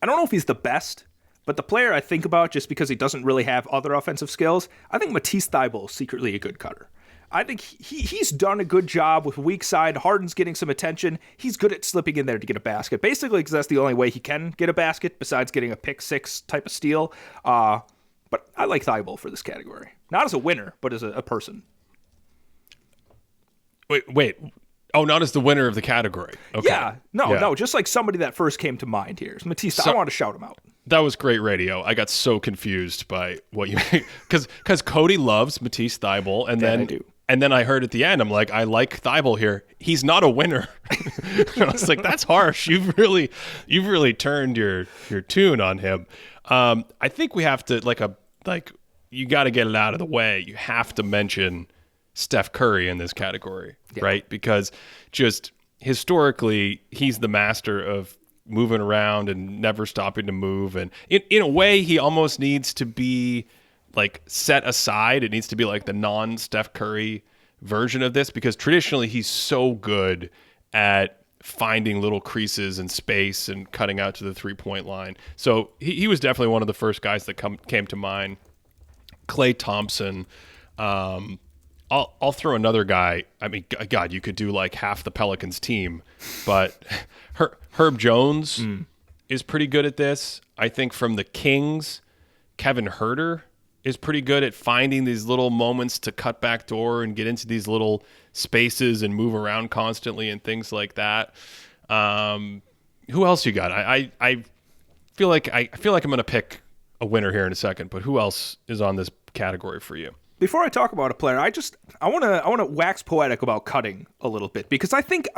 I don't know if he's the best, but the player I think about, just because he doesn't really have other offensive skills, I think Matisse Thybulle is secretly a good cutter. I think he's done a good job with weak side. Harden's getting some attention. He's good at slipping in there to get a basket, basically because that's the only way he can get a basket besides getting a pick six type of steal. But I like Thybulle for this category. Not as a winner, but as a person. Wait. Oh, not as the winner of the category. Okay. Yeah. No, just like somebody that first came to mind here. Matisse, I want to shout him out. That was great radio. I got so confused by what you because Cody loves Matisse Thybulle, and then I heard at the end, I'm like, I like Thybulle here. He's not a winner. I was like, that's harsh. You've really turned your tune on him. I think we have to you got to get it out of the way. You have to mention Steph Curry in this category, right? Because just historically, he's the master of moving around and never stopping to move. And in a way, he almost needs to be like set aside. It needs to be like the non-Steph Curry version of this, because traditionally he's so good at finding little creases and space and cutting out to the three-point line. So he was definitely one of the first guys that came to mind. Klay Thompson. I'll throw another guy. I mean, God, you could do like half the Pelicans team, but Herb Jones is pretty good at this. I think from the Kings, Kevin Huerter is pretty good at finding these little moments to cut back door and get into these little spaces and move around constantly and things like that. Who else you got? I feel like I'm going to pick a winner here in a second, but who else is on this category for you? Before I talk about a player, I want to wax poetic about cutting a little bit, because I think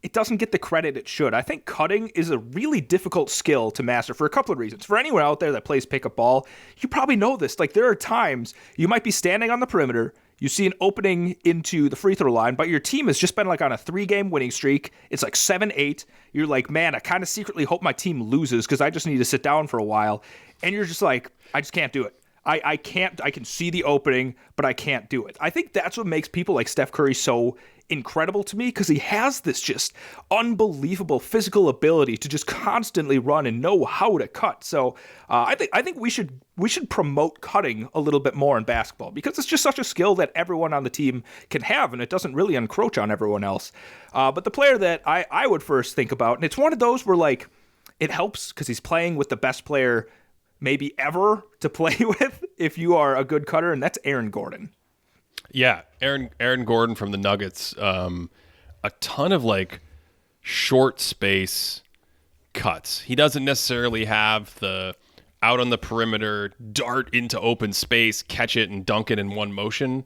it doesn't get the credit it should. I think cutting is a really difficult skill to master for a couple of reasons. For anyone out there that plays pickup ball, you probably know this. Like, there are times you might be standing on the perimeter, you see an opening into the free throw line, but your team has just been like on a 3-game winning streak. It's like 7-8. You're like, man, I kind of secretly hope my team loses because I just need to sit down for a while. And you're just like, I just can't do it. I can't. I can see the opening, but I can't do it. I think that's what makes people like Steph Curry so incredible to me, because he has this just unbelievable physical ability to just constantly run and know how to cut. So I think we should promote cutting a little bit more in basketball, because it's just such a skill that everyone on the team can have, and it doesn't really encroach on everyone else. But the player that I would first think about, and it's one of those where like it helps because he's playing with the best player maybe ever to play with if you are a good cutter, and that's Aaron Gordon. Yeah, Aaron Gordon from the Nuggets. A ton of like short space cuts. He doesn't necessarily have the out on the perimeter, dart into open space, catch it and dunk it in one motion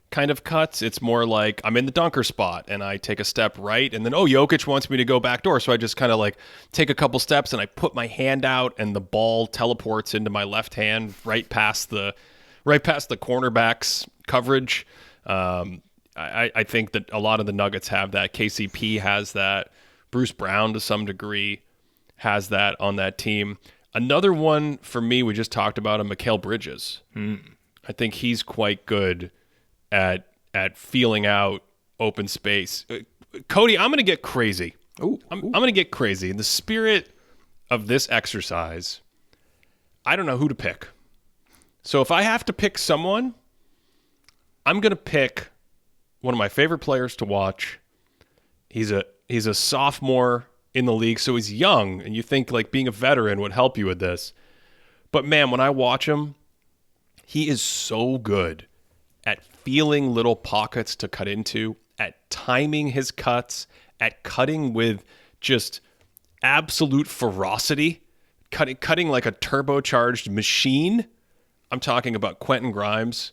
kind of cuts. It's more like I'm in the dunker spot and I take a step right, and then Jokic wants me to go back door, so I just kind of like take a couple steps and I put my hand out and the ball teleports into my left hand right past the cornerback's coverage. I think that a lot of the Nuggets have that. KCP has that. Bruce Brown, to some degree, has that on that team. Another one for me, we just talked about him, Mikal Bridges. I think he's quite good at feeling out open space. Cody, I'm going to get crazy. I'm going to get crazy. In the spirit of this exercise, I don't know who to pick. So if I have to pick someone, I'm going to pick one of my favorite players to watch. He's a sophomore in the league, so he's young, and you think like being a veteran would help you with this. But man, when I watch him, he is so good at feeling little pockets to cut into, at timing his cuts, at cutting with just absolute ferocity, cutting like a turbocharged machine. I'm talking about Quentin Grimes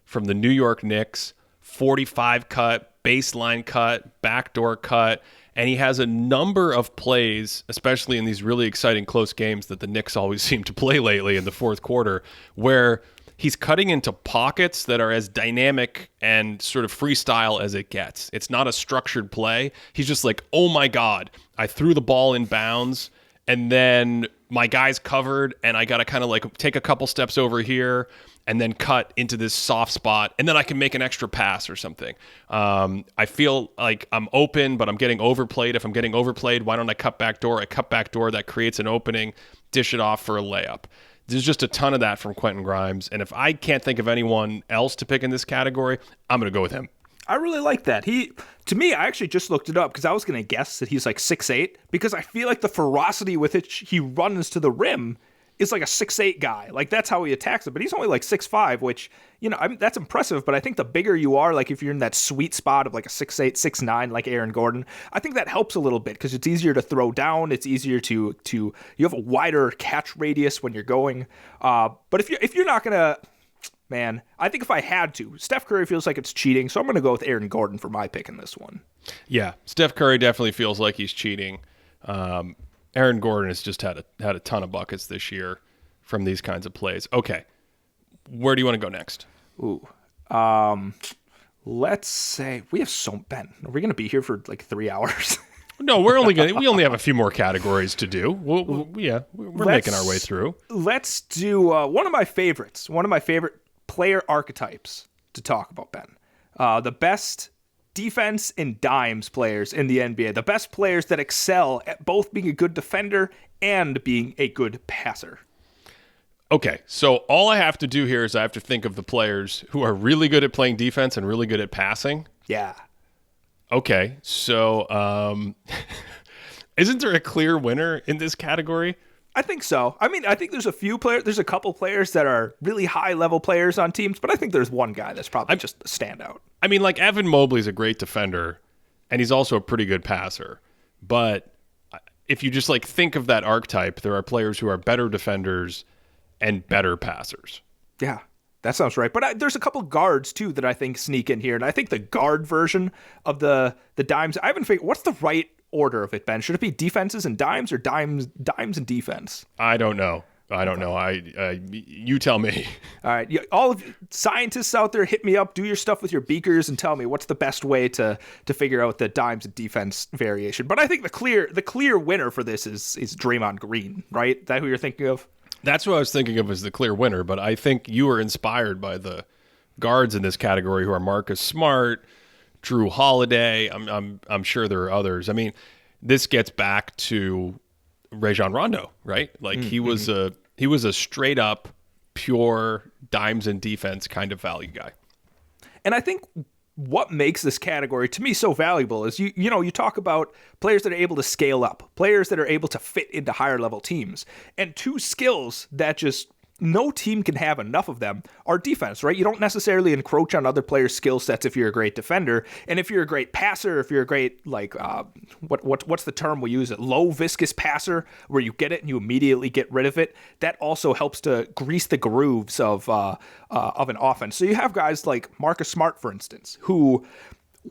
from the New York Knicks, 45 cut, baseline cut, backdoor cut, and he has a number of plays, especially in these really exciting close games that the Knicks always seem to play lately in the fourth quarter, where he's cutting into pockets that are as dynamic and sort of freestyle as it gets. It's not a structured play. He's just like, oh my God, I threw the ball in bounds and then my guy's covered and I got to kind of like take a couple steps over here and then cut into this soft spot, and then I can make an extra pass or something. I feel like I'm open, but I'm getting overplayed. If I'm getting overplayed, why don't I cut back door? I cut back door, that creates an opening, dish it off for a layup. There's just a ton of that from Quentin Grimes, and if I can't think of anyone else to pick in this category, I'm going to go with him. I really like that. To me, I actually just looked it up because I was going to guess that he's like 6'8", because I feel like the ferocity with which he runs to the rim is like a 6'8" guy. Like, that's how he attacks it. But he's only like 6'5", which, you know, I mean, that's impressive. But I think the bigger you are, like if you're in that sweet spot of like a 6'8", 6'9", like Aaron Gordon, I think that helps a little bit because it's easier to throw down. It's easier to you have a wider catch radius when you're going. But if you're not going to, man, I think if I had to, Steph Curry feels like it's cheating. So I'm going to go with Aaron Gordon for my pick in this one. Yeah, Steph Curry definitely feels like he's cheating. Aaron Gordon has just had a ton of buckets this year from these kinds of plays. Okay, where do you want to go next? Let's say we have Ben. Are we going to be here for like 3 hours? No, we only have a few more categories to do. We're making our way through. Let's do one of my favorite player archetypes to talk about, Ben. The best defense and dimes players in the NBA. The best players that excel at both being a good defender and being a good passer. Okay, so all I have to do here is I have to think of the players who are really good at playing defense and really good at passing. Yeah. Okay, so isn't there a clear winner in this category? I think so. I mean, I think there's a couple players that are really high-level players on teams, but I think there's one guy that's probably just a standout. I mean, like Evan Mobley's a great defender, and he's also a pretty good passer. But if you just like think of that archetype, there are players who are better defenders and better passers. Yeah, that sounds right. But there's a couple guards, too, that I think sneak in here. And I think the guard version of the dimes, I haven't figured, what's the right order of it, Ben? Should it be defenses and dimes or dimes and defense? I don't know. You tell me. All right. All of you scientists out there, hit me up. Do your stuff with your beakers and tell me what's the best way to figure out the dimes and defense variation. But I think the clear winner for this is Draymond Green, right? Is that who you're thinking of? That's what I was thinking of as the clear winner. But I think you were inspired by the guards in this category who are Marcus Smart, Drew Holiday. I'm sure there are others. I mean, this gets back to Rajon Rondo, right? Like he was a straight up pure dimes and defense kind of value guy. And I think what makes this category to me so valuable is you talk about players that are able to scale up, players that are able to fit into higher level teams, and two skills that just no team can have enough of them are defense, right? You don't necessarily encroach on other players' skill sets if you're a great defender. And if you're a great passer, if you're a great, like, what's the term we use? Low viscous passer, where you get it and you immediately get rid of it. That also helps to grease the grooves of an offense. So you have guys like Marcus Smart, for instance, who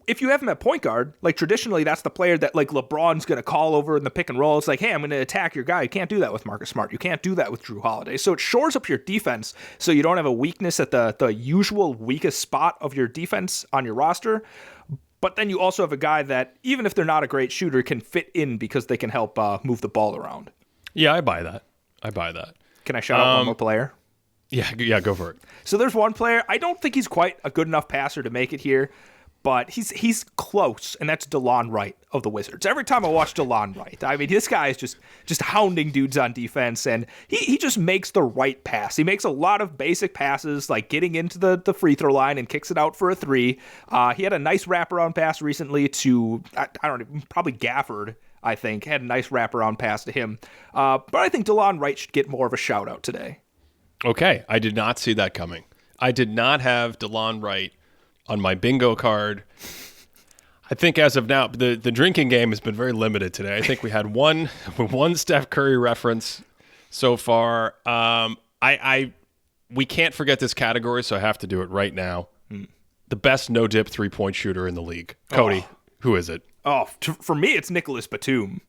if you have him at point guard, like traditionally that's the player that like LeBron's going to call over in the pick and roll. It's like, hey, I'm going to attack your guy. You can't do that with Marcus Smart. You can't do that with Drew Holiday. So it shores up your defense so you don't have a weakness at the usual weakest spot of your defense on your roster. But then you also have a guy that, even if they're not a great shooter, can fit in because they can help move the ball around. Yeah, I buy that. Can I shout out one more player? Yeah, go for it. So there's one player. I don't think he's quite a good enough passer to make it here, but he's close, and that's DeLon Wright of the Wizards. Every time I watch DeLon Wright, I mean, this guy is just hounding dudes on defense, and he just makes the right pass. He makes a lot of basic passes, like getting into the free throw line and kicks it out for a three. He had a nice wraparound pass recently to, I don't know, probably Gafford, I think, had a nice wraparound pass to him. But I think DeLon Wright should get more of a shout-out today. Okay, I did not see that coming. I did not have DeLon Wright on my bingo card. I think as of now, the drinking game has been very limited today. I think we had one Steph Curry reference so far. We can't forget this category, so I have to do it right now. The best no-dip three-point shooter in the league. Cody, who is it? Oh, for me, it's Nicholas Batum.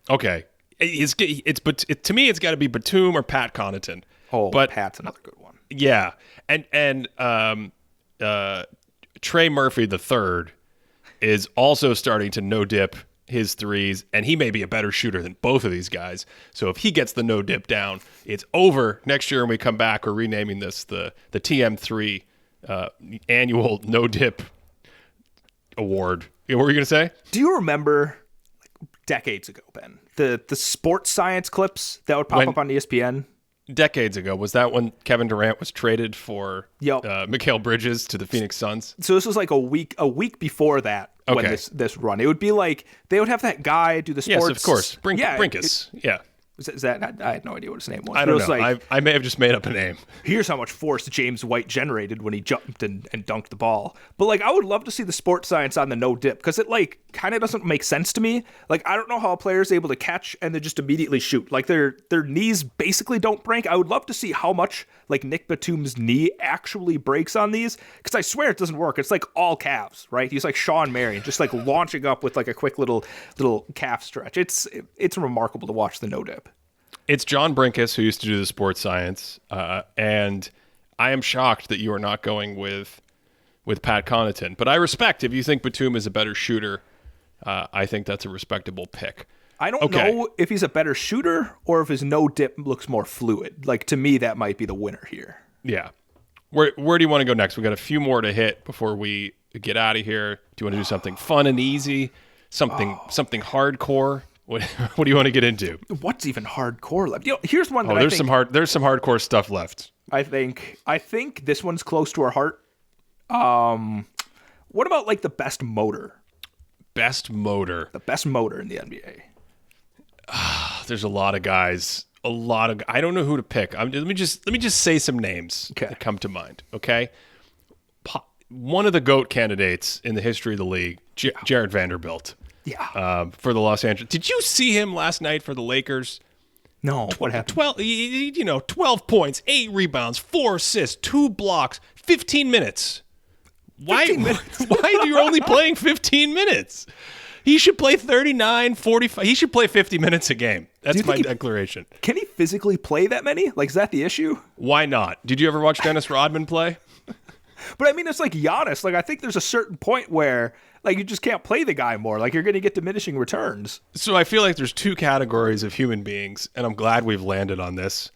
Okay. To me, it's got to be Batum or Pat Connaughton. Oh, but Pat's another good one. Yeah. And Trey Murphy III is also starting to no-dip his threes, and he may be a better shooter than both of these guys. So if he gets the no-dip down, it's over. Next year when we come back, we're renaming this the TM3 annual no-dip award. What were you going to say? Do you remember decades ago, Ben, the sports science clips that would pop up on ESPN? Decades ago. Was that when Kevin Durant was traded for Mikal Bridges to the Phoenix Suns? So this was like a week before that when this run. It would be like they would have that guy do the sports. Yes, of course. Brinkus. Yeah. Is that I had no idea what his name was. I don't know. Like, I may have just made up a name. Here's how much force James White generated when he jumped and dunked the ball. But like, I would love to see the sports science on the no dip because it like kind of doesn't make sense to me. Like, I don't know how a player is able to catch and then just immediately shoot. Like their knees basically don't break. I would love to see how much like Nick Batum's knee actually breaks on these because I swear it doesn't work. It's like all calves, right? He's like Sean Marion, just like launching up with like a quick little calf stretch. It's remarkable to watch the no dip. It's John Brinkus who used to do the sports science, and I am shocked that you are not going with Pat Connaughton. But I respect if you think Batum is a better shooter. I think that's a respectable pick. I don't know if he's a better shooter or if his no dip looks more fluid. Like to me, that might be the winner here. Yeah. Where do you want to go next? We got a few more to hit before we get out of here. Do you want to do something fun and easy? Something hardcore? What do you want to get into? What's even hardcore left? Here's one that there's some hardcore stuff left. I think this one's close to our heart. What about like the best motor? Best motor. The best motor in the NBA. There's a lot of guys. I don't know who to pick. Let me just say some names that come to mind. Okay. One of the GOAT candidates in the history of the league, Jared Vanderbilt. Yeah. For the Los Angeles. Did you see him last night for the Lakers? No. What happened? 12 points, 8 rebounds, 4 assists, 2 blocks, 15 minutes. Why are you only playing 15 minutes? He should play 39, 45. He should play 50 minutes a game. That's my declaration. Can he physically play that many? Like, is that the issue? Why not? Did you ever watch Dennis Rodman play? But I mean, it's like Giannis. Like, I think there's a certain point where like you just can't play the guy more. Like you're going to get diminishing returns. So I feel like there's 2 categories of human beings, and I'm glad we've landed on this.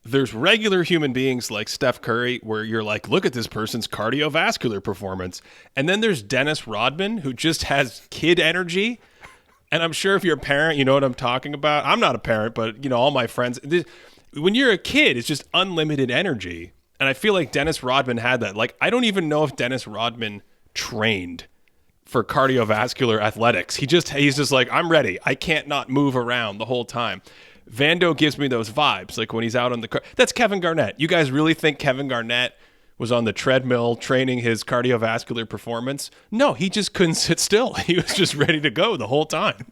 There's regular human beings like Steph Curry, where you're like, look at this person's cardiovascular performance. And then there's Dennis Rodman, who just has kid energy. And I'm sure if you're a parent, you know what I'm talking about. I'm not a parent, but all my friends. When you're a kid, it's just unlimited energy. And I feel like Dennis Rodman had that. Like, I don't even know if Dennis Rodman trained for cardiovascular athletics. He's just like, I'm ready. I can't not move around the whole time. Vando gives me those vibes, like when he's out on the car. That's Kevin Garnett. You guys really think Kevin Garnett was on the treadmill training his cardiovascular performance? No, he just couldn't sit still. He was just ready to go the whole time.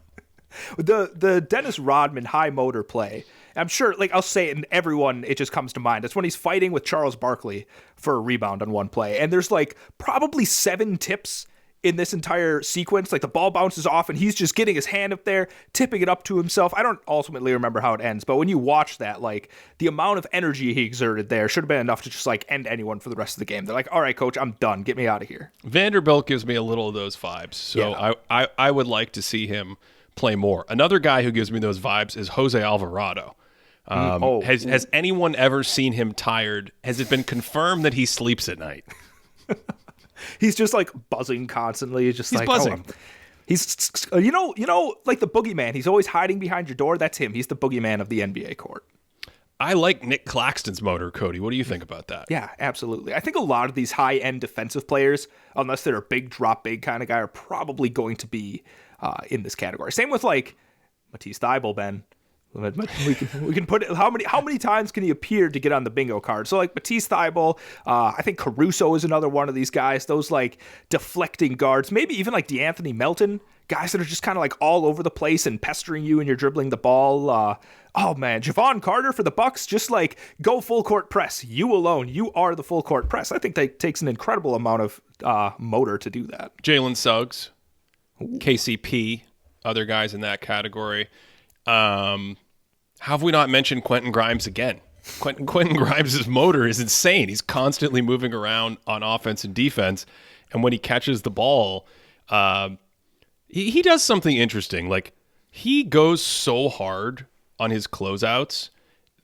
The Dennis Rodman high motor play I'm sure, like, I'll say it, and everyone, it just comes to mind. It's when he's fighting with Charles Barkley for a rebound on one play. And there's, like, probably 7 tips in this entire sequence. Like, the ball bounces off, and he's just getting his hand up there, tipping it up to himself. I don't ultimately remember how it ends, but when you watch that, like, the amount of energy he exerted there should have been enough to just, like, end anyone for the rest of the game. They're like, all right, coach, I'm done. Get me out of here. Vanderbilt gives me a little of those vibes. So I would like to see him play more. Another guy who gives me those vibes is Jose Alvarado. Has anyone ever seen him tired? Has it been confirmed that he sleeps at night? He's just like buzzing constantly. He's like buzzing. He's you know, like the boogeyman. He's always hiding behind your door. That's him. He's the boogeyman of the NBA court. I like Nick Claxton's motor, Cody. What do you think about that? Yeah, absolutely. I think a lot of these high-end defensive players, unless they're a big drop big kind of guy, are probably going to be in this category. Same with like Matisse Thybulle, Ben. We can put it. How many times can he appear to get on the bingo card? So like Matisse Thybulle, I think Caruso is another one of these guys. Those like deflecting guards, maybe even like DeAnthony Melton, guys that are just kind of like all over the place and pestering you and you're dribbling the ball. Oh man, Javon Carter for the Bucks, just like go full court press. You alone, you are the full court press. I think that takes an incredible amount of motor to do that. Jalen Suggs, KCP, other guys in that category. Have we not mentioned Quentin Grimes again? Quentin Grimes' motor is insane. He's constantly moving around on offense and defense. And when he catches the ball, he does something interesting. Like, he goes so hard on his closeouts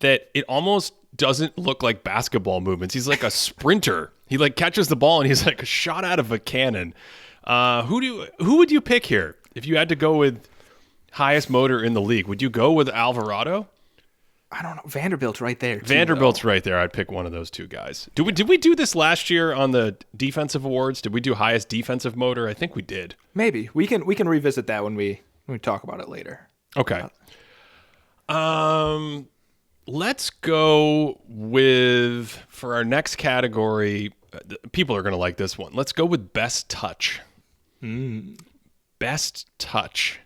that it almost doesn't look like basketball movements. He's like a sprinter. He like catches the ball and he's like a shot out of a cannon. Who would you pick here if you had to go with highest motor in the league? Would you go with Alvarado? I don't know. Vanderbilt's right there. Vanderbilt's right there. I'd pick one of those two guys. Did we do this last year on the defensive awards? Did we do highest defensive motor? I think we did. Maybe we can revisit that when we talk about it later. Okay. Let's go with, for our next category, people are going to like this one. Let's go with best touch. Best touch.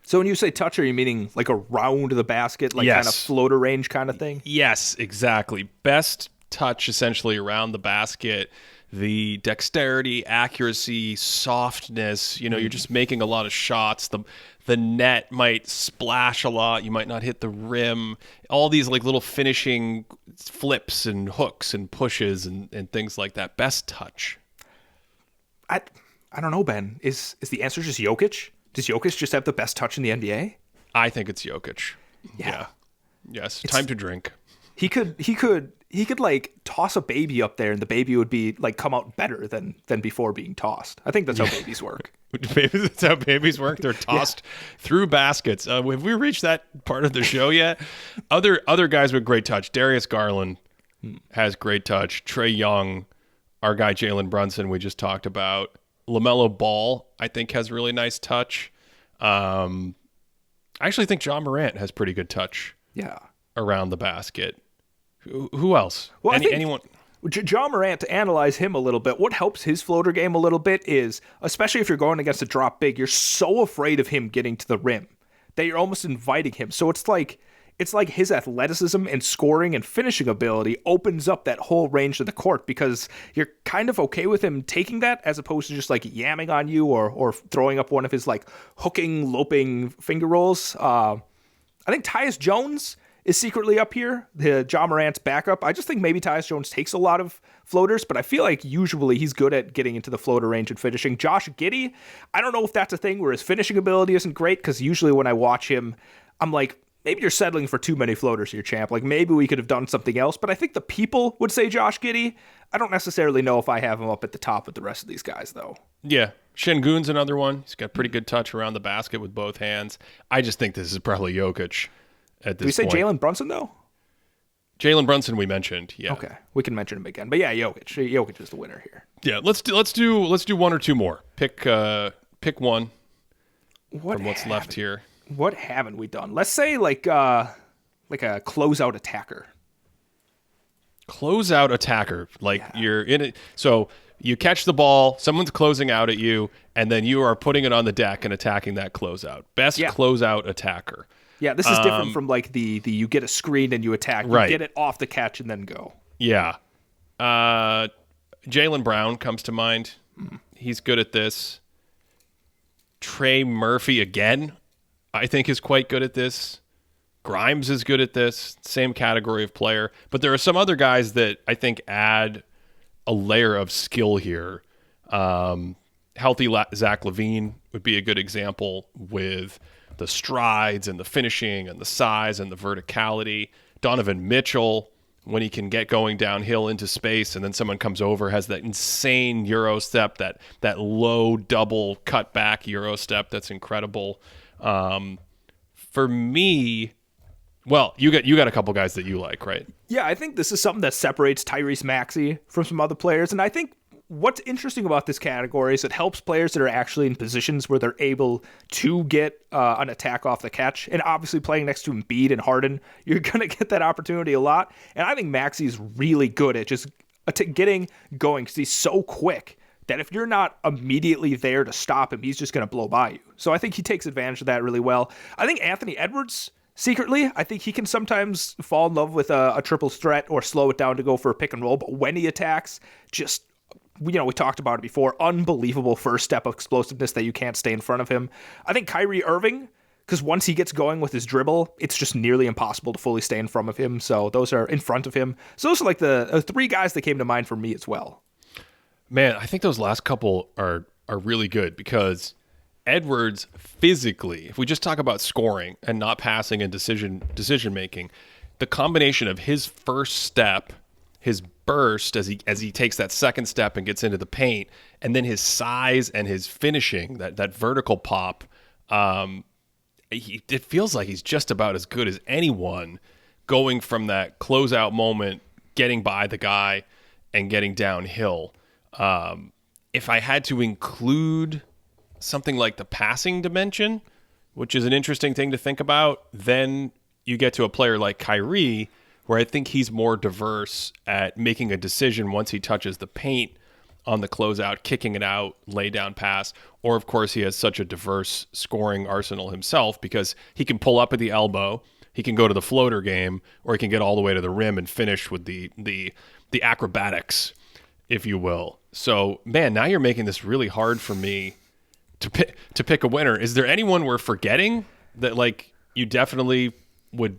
So when you say touch, are you meaning like around the basket, like kind of floater range kind of thing? Yes, exactly. Best touch essentially around the basket. The dexterity, accuracy, softness, you're just making a lot of shots. The net might splash a lot. You might not hit the rim. All these like little finishing flips and hooks and pushes and things like that. Best touch. I don't know, Ben. Is the answer just Jokic? Does Jokic just have the best touch in the NBA? I think it's Jokic. Yeah. Yes. Time to drink. He could like toss a baby up there and the baby would be like come out better than before being tossed. I think that's how babies work. That's how babies work. They're tossed through baskets. Have we reached that part of the show yet? Other guys with great touch. Darius Garland has great touch. Trae Young, our guy Jalen Brunson we just talked about. LaMelo Ball, I think, has really nice touch. I actually think John Morant has pretty good touch. Yeah, around the basket. Who else? Well, anyone? John Morant, to analyze him a little bit, what helps his floater game a little bit is, especially if you're going against a drop big, you're so afraid of him getting to the rim that you're almost inviting him. So it's like his athleticism and scoring and finishing ability opens up that whole range of the court because you're kind of okay with him taking that as opposed to just like yamming on you or throwing up one of his like hooking, loping finger rolls. I think Tyus Jones is secretly up here, the John Morant's backup. I just think maybe Tyus Jones takes a lot of floaters, but I feel like usually he's good at getting into the floater range and finishing. Josh Giddey, I don't know if that's a thing where his finishing ability isn't great because usually when I watch him, I'm like, maybe you're settling for too many floaters here, champ. Like, maybe we could have done something else. But I think the people would say Josh Giddey. I don't necessarily know if I have him up at the top with the rest of these guys, though. Yeah. Şengün's another one. He's got pretty good touch around the basket with both hands. I just think this is probably Jokic at this point. Did we say Jalen Brunson, though? Jalen Brunson we mentioned, yeah. Okay. We can mention him again. But yeah, Jokic. Jokic is the winner here. Yeah, let's do one or two more. Pick one from what's left here. What haven't we done? Let's say like a closeout attacker. Closeout attacker. Like you're in it. So you catch the ball, someone's closing out at you, and then you are putting it on the deck and attacking that closeout. Best closeout attacker. Yeah, this is different from like the you get a screen and you attack. You Right. get it off the catch and then go. Yeah. Jaylen Brown comes to mind. He's good at this. Trey Murphy, again, I think is quite good at this. Grimes is good at this. Same category of player. But there are some other guys that I think add a layer of skill here. Healthy Zach LaVine would be a good example with the strides and the finishing and the size and the verticality. Donovan Mitchell, when he can get going downhill into space and then someone comes over, has that insane Euro step, that low double cutback Euro step that's incredible. For me, well, you got a couple guys that you like, right? Yeah, I think this is something that separates Tyrese Maxey from some other players. And I think what's interesting about this category is it helps players that are actually in positions where they're able to get an attack off the catch. And obviously playing next to Embiid and Harden, you're going to get that opportunity a lot. And I think Maxey's really good at just getting going because he's so quick that if you're not immediately there to stop him, he's just going to blow by you. So I think he takes advantage of that really well. I think Anthony Edwards, secretly, I think he can sometimes fall in love with a triple threat or slow it down to go for a pick and roll. But when he attacks, just, we talked about it before, unbelievable first step of explosiveness that you can't stay in front of him. I think Kyrie Irving, because once he gets going with his dribble, it's just nearly impossible to fully stay in front of him. So those are in front of him. So those are like the three guys that came to mind for me as well. Man, I think those last couple are really good because Edwards physically, if we just talk about scoring and not passing and decision making, the combination of his first step, his burst as he takes that second step and gets into the paint, and then his size and his finishing, that vertical pop, it feels like he's just about as good as anyone going from that closeout moment, getting by the guy and getting downhill. If I had to include something like the passing dimension, which is an interesting thing to think about, then you get to a player like Kyrie, where I think he's more diverse at making a decision once he touches the paint on the closeout, kicking it out, lay down pass, or of course he has such a diverse scoring arsenal himself because he can pull up at the elbow, he can go to the floater game, or he can get all the way to the rim and finish with the acrobatics, if you will. So, man, now you're making this really hard for me to pick a winner. Is there anyone we're forgetting that like you definitely would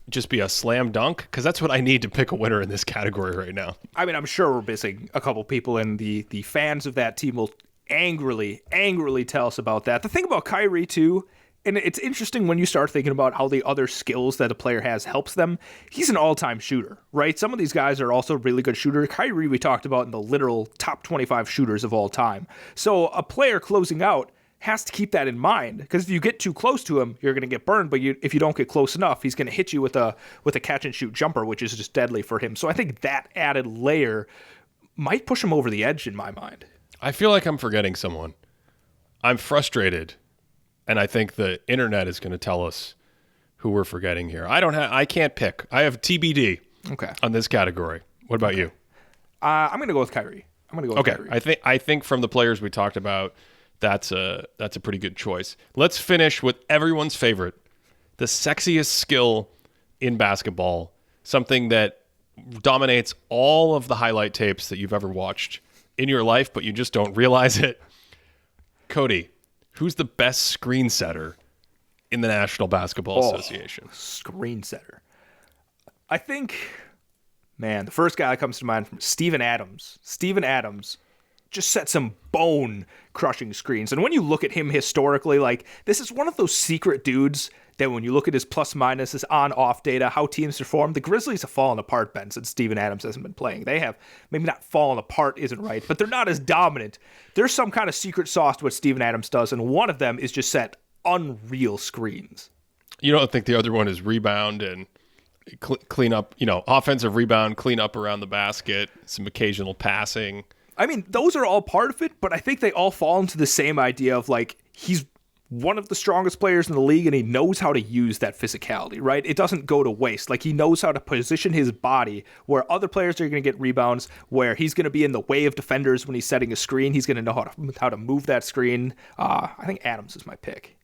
just be a slam dunk? Because that's what I need to pick a winner in this category right now. I mean, I'm sure we're missing a couple people, and the fans of that team will angrily tell us about that. The thing about Kyrie, too, and it's interesting when you start thinking about how the other skills that a player has helps them. He's an all-time shooter, right? Some of these guys are also really good shooters. Kyrie, we talked about in the literal top 25 shooters of all time. So a player closing out has to keep that in mind, because if you get too close to him, you're going to get burned. But if you don't get close enough, he's going to hit you with a catch and shoot jumper, which is just deadly for him. So I think that added layer might push him over the edge in my mind. I feel like I'm forgetting someone. I'm frustrated, and I think the internet is going to tell us who we're forgetting here. I can't pick. I have TBD on this category. What about you? I'm going to go with Kyrie. Kyrie. I think from the players we talked about, that's a pretty good choice. Let's finish with everyone's favorite, the sexiest skill in basketball, something that dominates all of the highlight tapes that you've ever watched in your life, but you just don't realize it. Cody, who's the best screen setter in the National Basketball Association? Screen setter. I think, man, the first guy that comes to mind from Steven Adams. Steven Adams just set some bone-crushing screens. And when you look at him historically, like, this is one of those secret dudes that when you look at his plus-minus, his on-off data, how teams perform, the Grizzlies have fallen apart, Ben, since Steven Adams hasn't been playing. They have, maybe not fallen apart isn't right, but they're not as dominant. There's some kind of secret sauce to what Steven Adams does, and one of them is just set unreal screens. You don't think the other one is rebound and clean up, offensive rebound, clean up around the basket, some occasional passing? I mean, those are all part of it, but I think they all fall into the same idea of, like, he's one of the strongest players in the league, and he knows how to use that physicality, right? It doesn't go to waste. Like, he knows how to position his body where other players are going to get rebounds, where he's going to be in the way of defenders when he's setting a screen. He's going to know how to move that screen. I think Adams is my pick.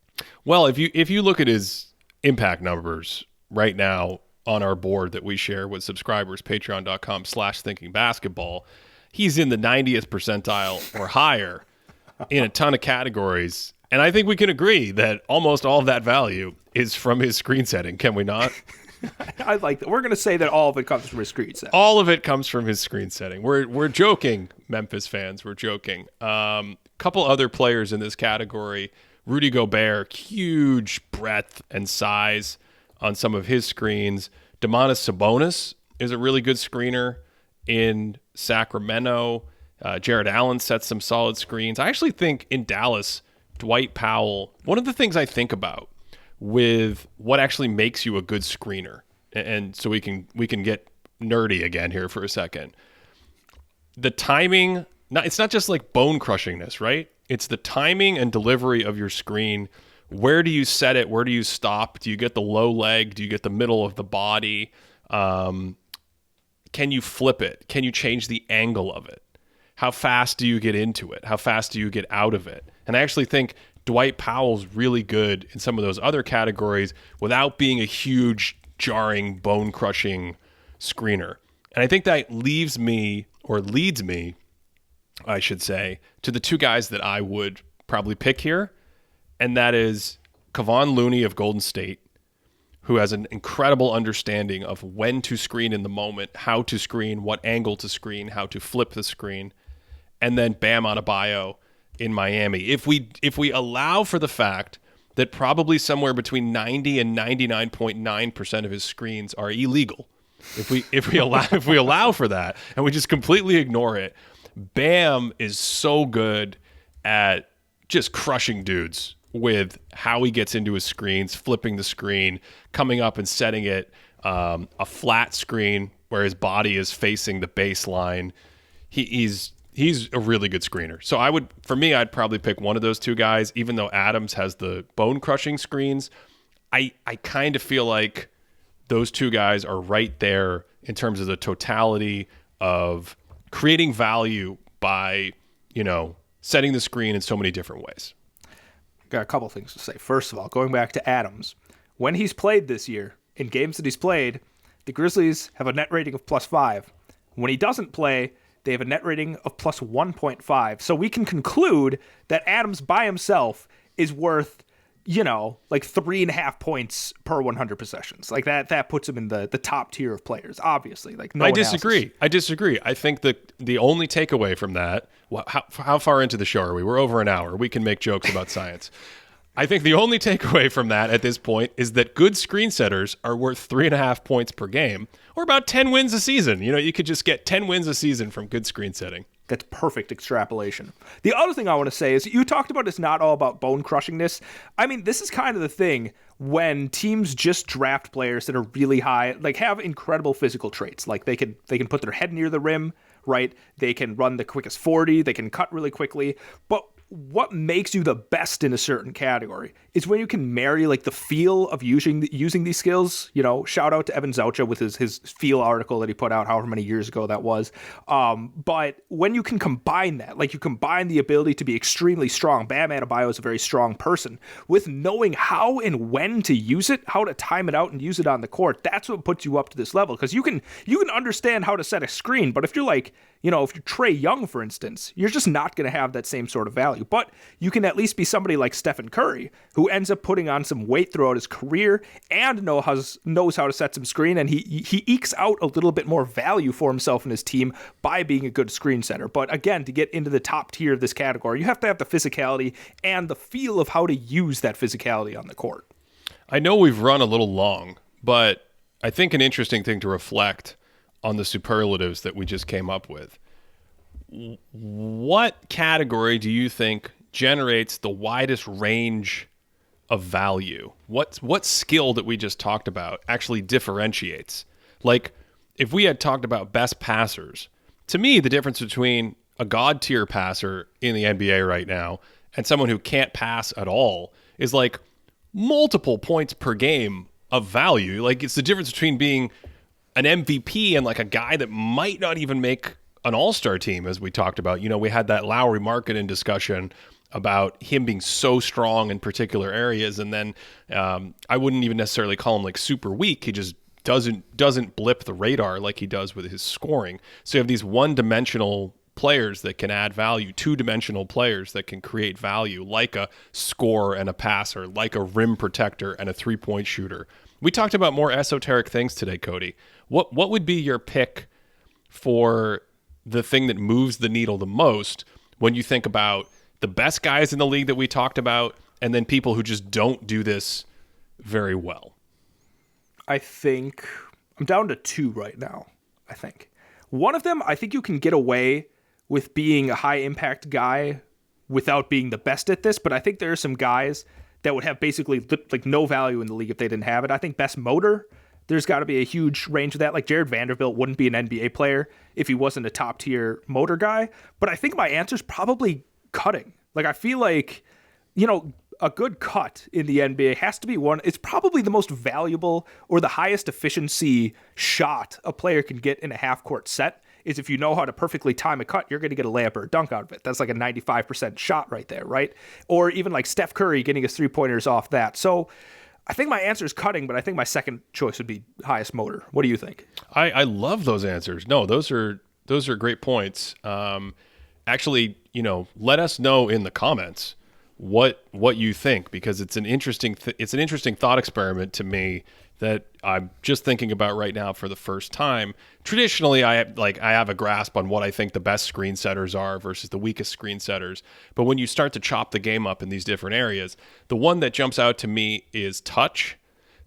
Well, if you look at his impact numbers right now on our board that we share with subscribers, patreon.com/thinkingbasketball. He's in the 90th percentile or higher in a ton of categories. And I think we can agree that almost all of that value is from his screen setting, can we not? I like that. We're going to say that all of it comes from his screen setting. All of it comes from his screen setting. We're joking, Memphis fans. We're joking. Couple other players in this category. Rudy Gobert, huge breadth and size on some of his screens. Domantas Sabonis is a really good screener in Sacramento. Jared Allen sets some solid screens. I actually think in Dallas, Dwight Powell, one of the things I think about with what actually makes you a good screener, and so we can get nerdy again here for a second. The timing, it's not just like bone crushingness, right? It's the timing and delivery of your screen. Where do you set it? Where do you stop? Do you get the low leg? Do you get the middle of the body? Can you flip it? Can you change the angle of it? How fast do you get into it? How fast do you get out of it? And I actually think Dwight Powell's really good in some of those other categories without being a huge, jarring, bone-crushing screener. And I think that leads me, I should say, to the two guys that I would probably pick here, and that is Kevon Looney of Golden State, who has an incredible understanding of when to screen in the moment, how to screen, what angle to screen, how to flip the screen, and then Bam Adebayo in Miami. If we allow for the fact that probably somewhere between 90 and 99.9% of his screens are illegal, if we allow for that and we just completely ignore it, Bam is so good at just crushing dudes with how he gets into his screens, flipping the screen, coming up and setting it a flat screen where his body is facing the baseline. He's a really good screener. So I'd probably pick one of those two guys, even though Adams has the bone crushing screens. I kind of feel like those two guys are right there in terms of the totality of creating value by, setting the screen in so many different ways. Got a couple things to say. First of all, going back to Adams, when he's played this year, in games that he's played, the Grizzlies have a net rating of +5. When he doesn't play, they have a net rating of +1.5. So we can conclude that Adams by himself is worth, like 3.5 points per 100 possessions. Like that puts him in the top tier of players, obviously. Like no I disagree. I think that the only takeaway from that, how far into the show are we? We're over an hour. We can make jokes about science. I think the only takeaway from that at this point is that good screen setters are worth 3.5 points per game, or about 10 wins a season. You could just get 10 wins a season from good screen setting. That's perfect extrapolation. The other thing I want to say is you talked about it's not all about bone crushingness. I mean, this is kind of the thing when teams just draft players that are really high, like have incredible physical traits. Like they can put their head near the rim, right? They can run the quickest 40. They can cut really quickly. But what makes you the best in a certain category is when you can marry like the feel of using these skills. Shout out to Evan Zaucha with his feel article that he put out however many years ago that was. But when you can combine that, like you combine the ability to be extremely strong, Bam Adebayo is a very strong person, with knowing how and when to use it, how to time it out and use it on the court, that's what puts you up to this level. Because you can understand how to set a screen, but if you're like, if you're Trae Young, for instance, you're just not going to have that same sort of value. But you can at least be somebody like Stephen Curry, who ends up putting on some weight throughout his career and knows how to set some screen, and he ekes out a little bit more value for himself and his team by being a good screen setter. But again, to get into the top tier of this category, you have to have the physicality and the feel of how to use that physicality on the court. I know we've run a little long, but I think an interesting thing to reflect on the superlatives that we just came up with. What category do you think generates the widest range of value? What skill that we just talked about actually differentiates? Like, if we had talked about best passers, to me, the difference between a god tier passer in the NBA right now and someone who can't pass at all is like multiple points per game of value. Like, it's the difference between being an MVP and like a guy that might not even make an all-star team, as we talked about. We had that Lowry Markkanen discussion about him being so strong in particular areas, and then I wouldn't even necessarily call him like super weak. He just doesn't blip the radar like he does with his scoring. So you have these one-dimensional players that can add value, two-dimensional players that can create value, like a scorer and a passer, like a rim protector and a three-point shooter. We talked about more esoteric things today, Cody. What would be your pick for the thing that moves the needle the most when you think about the best guys in the league that we talked about, and then people who just don't do this very well? I think I'm down to 2 right now. I think one of them, I think you can get away with being a high impact guy without being the best at this, but I think there are some guys that would have basically like no value in the league if they didn't have it. I think best motor, there's got to be a huge range of that. Like Jared Vanderbilt wouldn't be an NBA player if he wasn't a top tier motor guy. But I think my answer is probably cutting. Like I feel like, a good cut in the NBA has to be one. It's probably the most valuable or the highest efficiency shot a player can get in a half court set. Is if you know how to perfectly time a cut, you're going to get a layup or a dunk out of it. That's like a 95% shot right there, right? Or even like Steph Curry getting his 3-pointers off that. So I think my answer is cutting, but I think my second choice would be highest motor. What do you think? I love those answers. No, those are great points. Actually, let us know in the comments what you think, because it's an interesting thought experiment to me that I'm just thinking about right now for the first time. Traditionally, I have a grasp on what I think the best screen setters are versus the weakest screen setters. But when you start to chop the game up in these different areas, the one that jumps out to me is touch,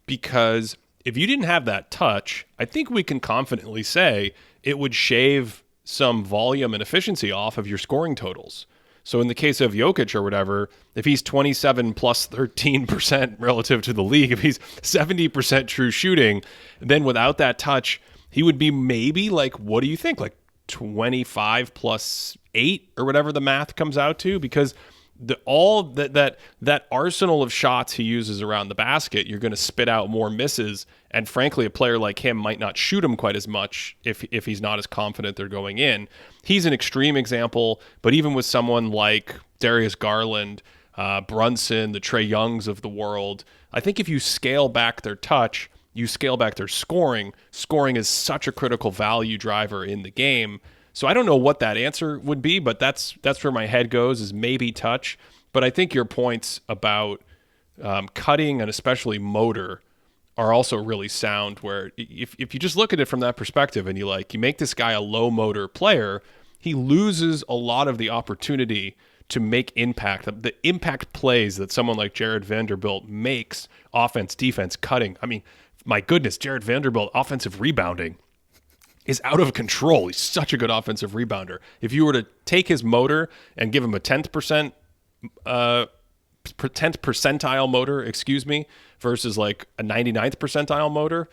because if you didn't have that touch, I think we can confidently say it would shave some volume and efficiency off of your scoring totals. So in the case of Jokic or whatever, if he's 27 plus 13% relative to the league, if he's 70% true shooting, then without that touch, he would be maybe like, what do you think? Like 25 plus 8 or whatever the math comes out to, because that arsenal of shots he uses around the basket, you're going to spit out more misses. And frankly, a player like him might not shoot them quite as much if he's not as confident they're going in. He's an extreme example, but even with someone like Darius Garland, Brunson, the Trae Youngs of the world, I think if you scale back their touch, you scale back their scoring. Scoring is such a critical value driver in the game. So I don't know what that answer would be, but that's where my head goes, is maybe touch. But I think your points about cutting and especially motor are also really sound, where if you just look at it from that perspective and you make this guy a low motor player, he loses a lot of the opportunity to make impact. The impact plays that someone like Jared Vanderbilt makes, offense, defense, cutting. I mean, my goodness, Jared Vanderbilt, offensive rebounding is out of control. He's such a good offensive rebounder. If you were to take his motor and give him a 10th percentile motor, versus like a 99th percentile motor,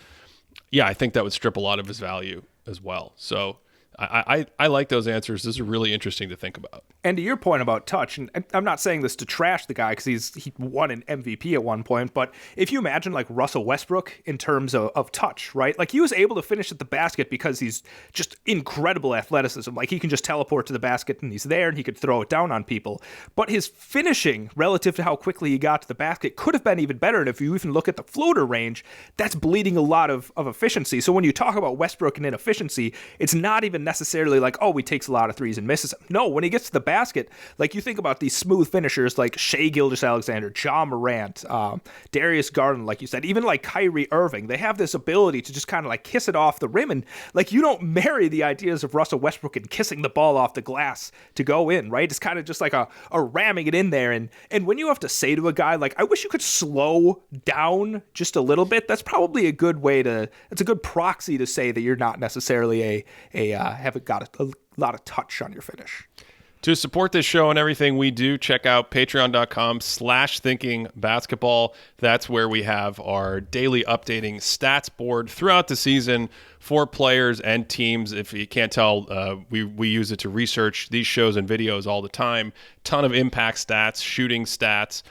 yeah, I think that would strip a lot of his value as well. So I like those answers. Those are really interesting to think about. And to your point about touch, and I'm not saying this to trash the guy because he won an MVP at one point, but if you imagine like Russell Westbrook in terms of touch, right? Like he was able to finish at the basket because he's just incredible athleticism. Like he can just teleport to the basket and he's there and he could throw it down on people. But his finishing relative to how quickly he got to the basket could have been even better. And if you even look at the floater range, that's bleeding a lot of efficiency. So when you talk about Westbrook and inefficiency, it's not even necessarily like, oh, he takes a lot of threes and misses them. No, when he gets to the basket, like you think about these smooth finishers like Shai Gilgeous-Alexander, Ja Morant, Darius Garland, like you said, even like Kyrie Irving, they have this ability to just kind of like kiss it off the rim. And like you don't marry the ideas of Russell Westbrook and kissing the ball off the glass to go in, right? It's kind of just like a ramming it in there. And when you have to say to a guy, like, I wish you could slow down just a little bit, that's probably a good way to, it's a good proxy to say that you're not necessarily haven't got a lot of touch on your finish. To support this show and everything we do, check out patreon.com/thinkingbasketball. That's where we have our daily updating stats board throughout the season for players and teams. If you can't tell, we use it to research these shows and videos all the time. Ton of impact stats, shooting stats,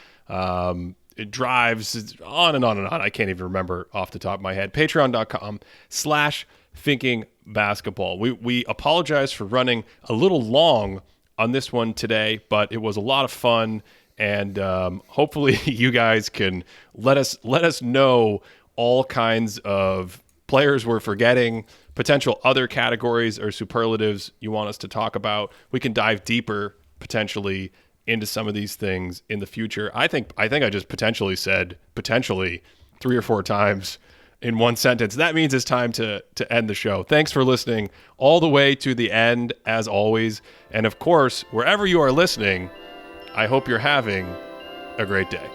it drives, on and on and on. I can't even remember off the top of my head. Patreon.com/thinkingbasketball. We apologize for running a little long on this one today, but it was a lot of fun. And hopefully you guys can let us know all kinds of players we're forgetting, potential other categories or superlatives you want us to talk about. We can dive deeper potentially into some of these things in the future. I think I just potentially said potentially 3 or 4 times in one sentence. That means it's time to end the show. Thanks for listening all the way to the end, as always. And of course, wherever you are listening, I hope you're having a great day.